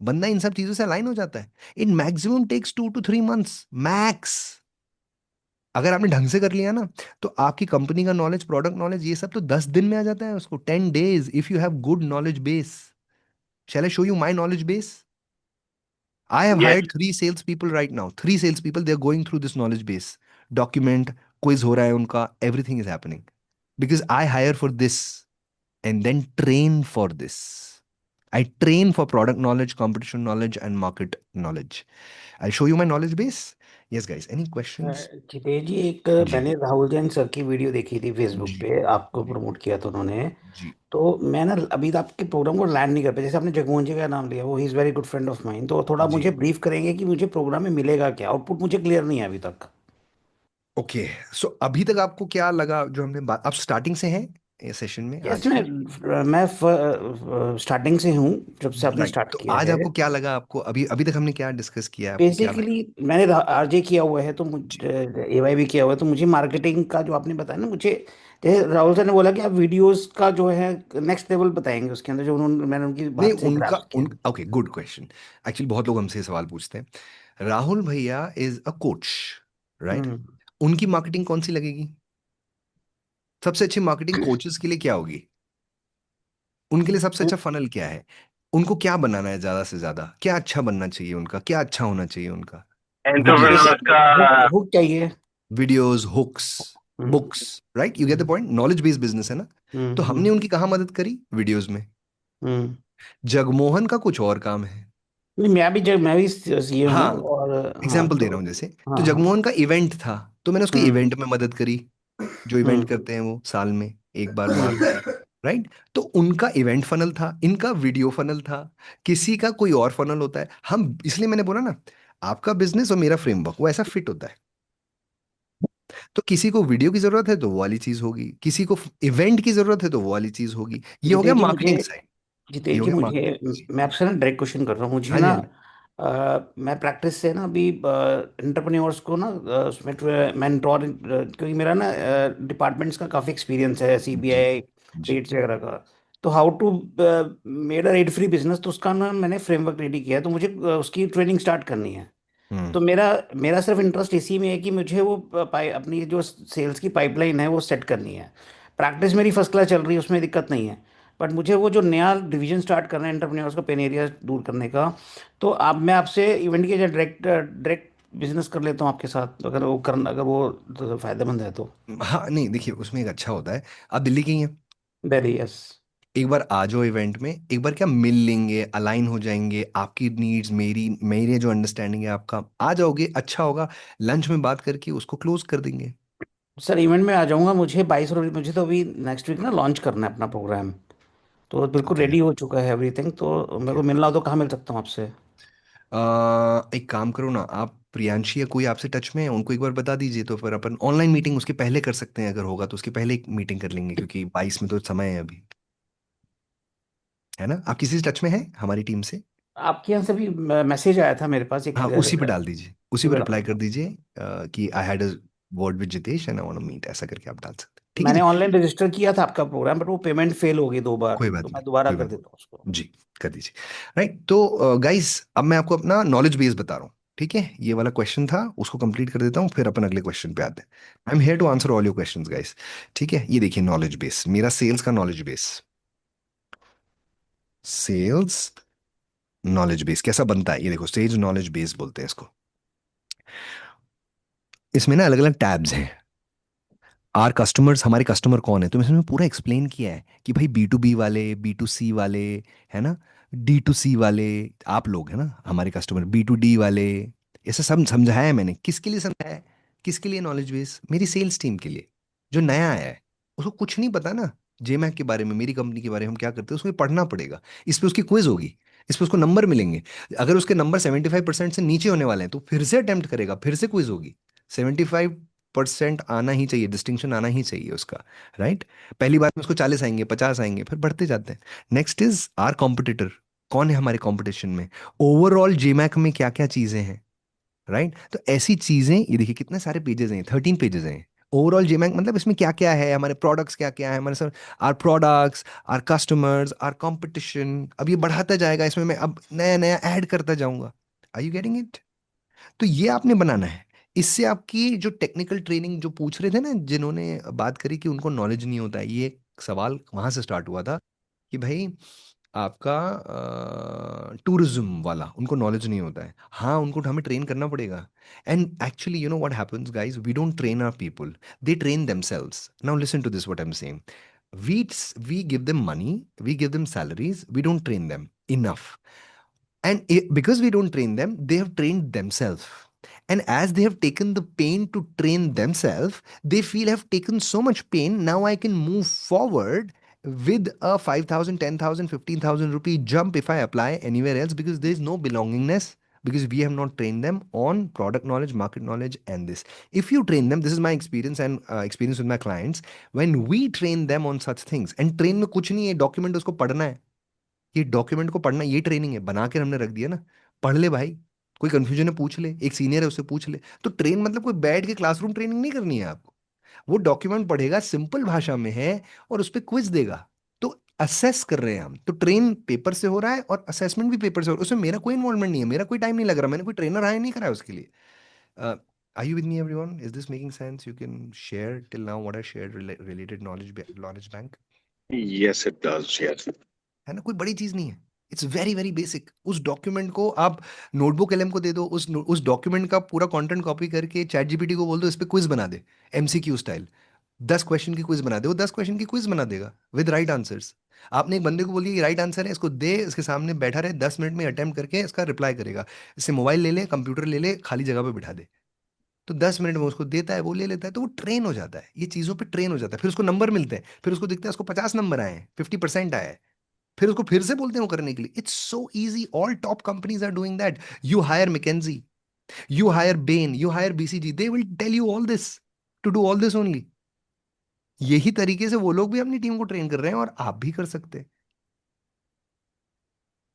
बंदा इन सब चीजों से अलाइन हो जाता है। In maximum takes 2 to 3 months max. अगर आपने ढंग से कर लिया ना, तो आपकी कंपनी का नॉलेज, प्रोडक्ट नॉलेज, ये सब तो 10 दिन में आ जाता है उसको, 10 days, if you have good knowledge base. Shall I show you my knowledge base? I have Yes. hired 3 salespeople right now. 3 salespeople, they're going through this knowledge base. Document, quiz हो रहा है उनका, everything is happening. Because I hire for this and then train for this. I train for product knowledge, competition knowledge, and market knowledge. I'll show you my knowledge base. Yes guys, any questions? Jitesh ji, एक जी मैंने Rahul Jain sir की video देखी थी Facebook जी पे, आपको जी promote किया था उन्होंने। जी। तो मैं ना अभी तक आपके प्रोग्राम को लैंड नहीं कर पाया। जैसे आपने जगमोहन जी का नाम लिया, वो he is very good friend of mine, तो थोड़ा जी मुझे ब्रीफ करेंगे कि मुझे प्रोग्राम में मिलेगा क्या? आउटपुट मुझे क्लियर नहीं है अभी तक। ओके। सो अभी तक आपको क्या लगा जो हमने बात, आप स्टार्टिंग से हैं ये सेशन में यस, आज के? मैं स्टार्टिंग से हूँ, जब से आपने राइट, स्टार्ट तो किया आज है। आपको क्या लगा, आपको अभी अभी तक हमने क्या डिस्कस किया है, आपको क्या लगा? बेसिकली मैंने आरजे किया हुआ है, तो जी। मुझे एवाई भी किया हुआ है, तो मुझे मार्केटिंग का जो आपने बताया ना, मुझे जैसे राहुल सर ने बोला कि आप वीडियोस का जो है नेक्स्ट लेवल बताएंगे उसके अंदर, जो उन्होंने मैंने उनकी नहीं, बात से उनका ग्रास्प किया। Okay, good question. एक्चुअली बहुत लोग हमसे ये सवाल पूछते हैं। राहुल भैया इज अ कोच, राइट? हम्म। उनकी मार्केटिंग कौन सी लगेगी? सबसे अच्छी मार्केटिंग कोचेस के लिए क्या होगी? उनके लिए सबसे अच्छा फनल क्या है? उनको क्या बनाना है ज्यादा से ज्यादा, क्या अच्छा बनना चाहिए उनका, क्या अच्छा होना चाहिए उनका? वीडियोस, बेसिकली हुक चाहिए। Videos, hooks, hmm. Books, right? You get the hmm. Point, knowledge based business है ना। तो हमने हम्म। उनकी कहाँ मदद करी? वीडियोस में। हम्म। जगमोहन का कुछ और काम है। नहीं, मैं भी ये हूँ, हाँ, और हाँ एग्जाम्पल दे तो रहा हूँ जैसे, तो हाँ हाँ। जगमोहन का इवेंट था, तो मैंने उसके हम्म। इवेंट में मदद करी। जो इवेंट हम्म। करते हैं वो साल में एक बार मार्च में, हम्म। राइट? तो उनका इवेंट फनल था, इनका वीडियो फनल था, किसी का कोई और फनल होता है। हम इसलिए मैंने बोला ना, आपका बिजनेस और मेरा फ्रेमवर्क वो ऐसा फिट होता है। तो किसी को वीडियो की जरूरत है तो वो वाली चीज होगी, किसी को इवेंट की जरूरत है तो वो वाली चीज होगी। ये हो गया जितेश जी मुझे मार्केटिंग साइड। ये जितेश हो जी गया मुझे मार्केटिंग। मैं आपसे ना डायरेक्ट क्वेश्चन कर रहा हूँ, मुझे हाँ जी, ना हाँ जी। मैं प्रैक्टिस से ना अभी एंटरप्रेन्योर्स को ना उसमें मेंटोर, क्योंकि मेरा ना डिपार्टमेंट्स का काफ़ी एक्सपीरियंस है, जी सीबीआई जी। रेट्स वगैरह का। तो how to made a rate free business, तो उसका ना मैंने फ्रेमवर्क रेडी किया है, तो मुझे उसकी ट्रेनिंग स्टार्ट करनी है। हम्म तो मेरा मेरा सिर्फ इंटरेस्ट इसी में है कि मुझे वो अपनी जो सेल्स की पाइपलाइन है वो सेट करनी है। प्रैक्टिस मेरी फर्स्ट क्लास चल रही है, उसमें दिक्कत नहीं है। बट मुझे वो जो नया डिवीजन स्टार्ट करना है एंटरप्रेन्योर्स का, पेन एरिया दूर करने का। तो आप मैं आपसे इवेंट के डायरेक्ट डायरेक्ट बिजनेस कर लेता हूँ आपके साथ, अगर वो तो फायदेमंद है तो। हाँ, नहीं देखिए, उसमें एक अच्छा होता है। आप दिल्ली की हैं, वेरी यस। एक बार आ जाओ इवेंट में, एक बार क्या मिल लेंगे, अलाइन हो जाएंगे, आपकी नीड्स मेरी मेरे जो अंडरस्टैंडिंग है आपका, आ जाओगे, अच्छा होगा। लंच में बात करके उसको क्लोज कर देंगे। सर इवेंट में आ जाऊंगा, मुझे 22 मुझे तो अभी नेक्स्ट वीक ना लॉन्च करना है अपना प्रोग्राम। तो बिल्कुल ओके रेडी हो चुका है एवरीथिंग, तो मेरे ओके। को मिलना हो तो कहाँ मिल सकता हूँ आपसे? एक काम करो ना, आप प्रियांशी या कोई आपसे टच में है उनको एक बार बता दीजिए, तो फिर अपन ऑनलाइन मीटिंग उसके पहले कर सकते हैं, अगर होगा तो उसके पहले एक मीटिंग कर लेंगे, क्योंकि 22 में तो समय है अभी, है ना? आप किसी से टच में हैं हमारी टीम से? आपके यहाँ से भी मैसेज आया था मेरे पास एक हाँ, उसी पे डाल दीजिए, उसी उसी पे पे रिप्लाई डालूंगा। कर दीजिए कि I had a word with Jitesh and I want to meet, ऐसा करके आप डाल सकते हैं, ठीक है मैंने जी? ऑनलाइन रजिस्टर किया था आपका प्रोग्राम, बट वो पेमेंट फेल हो गई 2 बार, कोई बात तो नहीं, मैं दोबारा कोई कर बात देता हूँ उसको। नहीं। जी, कर दीजिए। राइट, तो गाइस अब मैं आपको अपना नॉलेज बेस बता रहा हूँ, ठीक है? ये वाला क्वेश्चन था, उसको कंप्लीट कर देता हूँ, फिर अपन अगले क्वेश्चन पे आते हैं। I am here to answer all your questions guys, ठीक है? ये देखिए नॉलेज बेस, मेरा सेल्स का knowledge base, sales knowledge base कैसा बनता है, ये देखो, सेल्स नॉलेज बेस बोलते हैं इसको। इसमें ना अलग अलग टैब्स हैं। आर कस्टमर्स, हमारे कस्टमर कौन है, तो इसमें पूरा एक्सप्लेन किया है कि भाई B2B वाले, B2C वाले, है ना, D2C वाले, आप लोग है ना हमारे कस्टमर, B2D वाले, ऐसे सब समझाया है मैंने। किसके लिए समझाया है? किसके लिए नॉलेज बेस? मेरी सेल्स टीम के लिए, जो नया आया है, उसको कुछ नहीं पता ना जेमैक के बारे में, मेरी कंपनी के बारे में हम क्या करते हैं, उसको पढ़ना पड़ेगा। इस पे उसकी क्विज होगी, इस पे उसको नंबर मिलेंगे। अगर उसके नंबर 75% से नीचे होने वाले हैं तो फिर से अटेम्प्ट करेगा, फिर से क्विज होगी। 75% आना ही चाहिए, डिस्टिंक्शन आना ही चाहिए उसका, राइट? पहली बार में उसको 40 आएंगे, 50 आएंगे, फिर बढ़ते जाते हैं। नेक्स्ट इज आर कॉम्पिटिटर, कौन है हमारे कंपटीशन में, ओवरऑल जेमैक में क्या क्या चीजें हैं, राइट? तो ऐसी चीजें, ये देखिए कितने सारे पेजेस हैं, 13 पेजेस हैं। ओवरऑल जेमैक मतलब इसमें क्या क्या है, हमारे प्रोडक्ट्स क्या क्या है, हमारे sir, our products, our customers, our competition, अब ये बढ़ाता जाएगा, इसमें मैं अब नया नया ऐड करता जाऊंगा। Are you getting it? तो ये आपने बनाना है। इससे आपकी जो टेक्निकल ट्रेनिंग जो पूछ रहे थे ना, जिन्होंने बात करी कि उनको नॉलेज नहीं होता है, ये एक सवाल वहां से स्टार्ट हुआ था कि भाई आपका टूरिज्म वाला, उनको नॉलेज नहीं होता है। हाँ, उनको हमें ट्रेन करना पड़ेगा। And actually you know what happens guys, we don't train our people, they train themselves. Now listen to this what I am saying, we give them money, we give them salaries, we don't train them enough. And because we don't train them, they have trained themselves. And as they have taken the pain to train themselves, they feel have taken so much pain. Now I can move forward with a 5,000, 10,000, 15,000 rupee jump if I apply anywhere else because there is no belongingness because we have not trained them on product knowledge, market knowledge, and this. If you train them, this is my experience and experience with my clients. When we train them on such things, and train में कुछ नहीं है, document उसको पढ़ना है. ये document को पढ़ना ये ट्रेनिंग है, बना के हमने रख दिया ना. पढ़ ले भाई, कोई कंफ्यूजन है पूछ ले, एक सीनियर है उससे पूछ ले. तो ट्रेन मतलब कोई बैठ के क्लासरूम ट्रेनिंग नहीं करनी है आपको. वो डॉक्यूमेंट पढ़ेगा, सिंपल भाषा में है, और उस पर क्विज देगा. तो असेस कर रहे हैं हम. तो ट्रेन पेपर से हो रहा है और असेसमेंट भी पेपर से हो रहा है. उसमें मेरा कोई इन्वॉल्वमेंट नहीं है, मेरा कोई टाइम नहीं लग रहा, मैंने कोई ट्रेनर हायर नहीं करा है उसके लिए. Are you with me, everyone? Is this making sense? You can share till now what I shared related knowledge bank. Yes, it does. Yes. है ना, कोई बड़ी चीज नहीं है. It's very very basic. उस डॉक्यूमेंट को आप नोटबुक एलएम को दे दो, उस डॉक्यूमेंट का पूरा कंटेंट कॉपी करके चैट जीपीटी को बोल दो इस पे क्विज बना दे, एमसीक्यू स्टाइल. 10 क्वेश्चन की क्विज बना दे, वो 10 क्वेश्चन की क्विज बना देगा विद राइट आंसर्स. आपने एक बंदे को बोलिए ये राइट आंसर है, इसको दे, इसके सामने बैठा रहे, 10 मिनट में अटेम्प्ट करके इसका रिप्लाई करेगा. इससे मोबाइल ले ले, कंप्यूटर ले ले, खाली जगह पे बिठा दे, तो 10 मिनट में उसको देता है, वो ले लेता है. तो वो ट्रेन हो जाता है, ये चीज़ों पे ट्रेन हो जाता है. फिर उसको नंबर मिलते हैं, फिर उसको दिखता है उसको 50 नंबर आए हैं, 50% आया है. फिर उसको फिर से बोलते हैं वो करने के लिए. It's so easy. All top companies are doing that. You hire McKinsey, you hire Bain, you hire BCG, they will tell you all this to do all this only. यही तरीके से वो लोग भी अपनी टीम को ट्रेन कर रहे हैं और आप भी कर सकते हैं.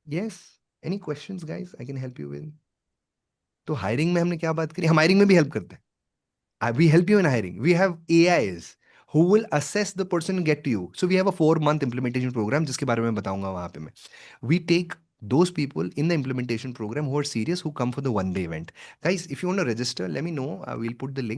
Yes, any questions guys I can help you with. तो हायरिंग में हमने क्या बात करी, हम हायरिंग में भी हेल्प करते हैं. We help you in hiring. We have AIs who will assess the person and get to you. So we have a 4-month implementation program जिसके बारे में बताऊंगा वहां पे मैं. We take those people in the implementation program who are serious, who come for the one-day event. Guys, if you want to register, let me know. We'll put the link.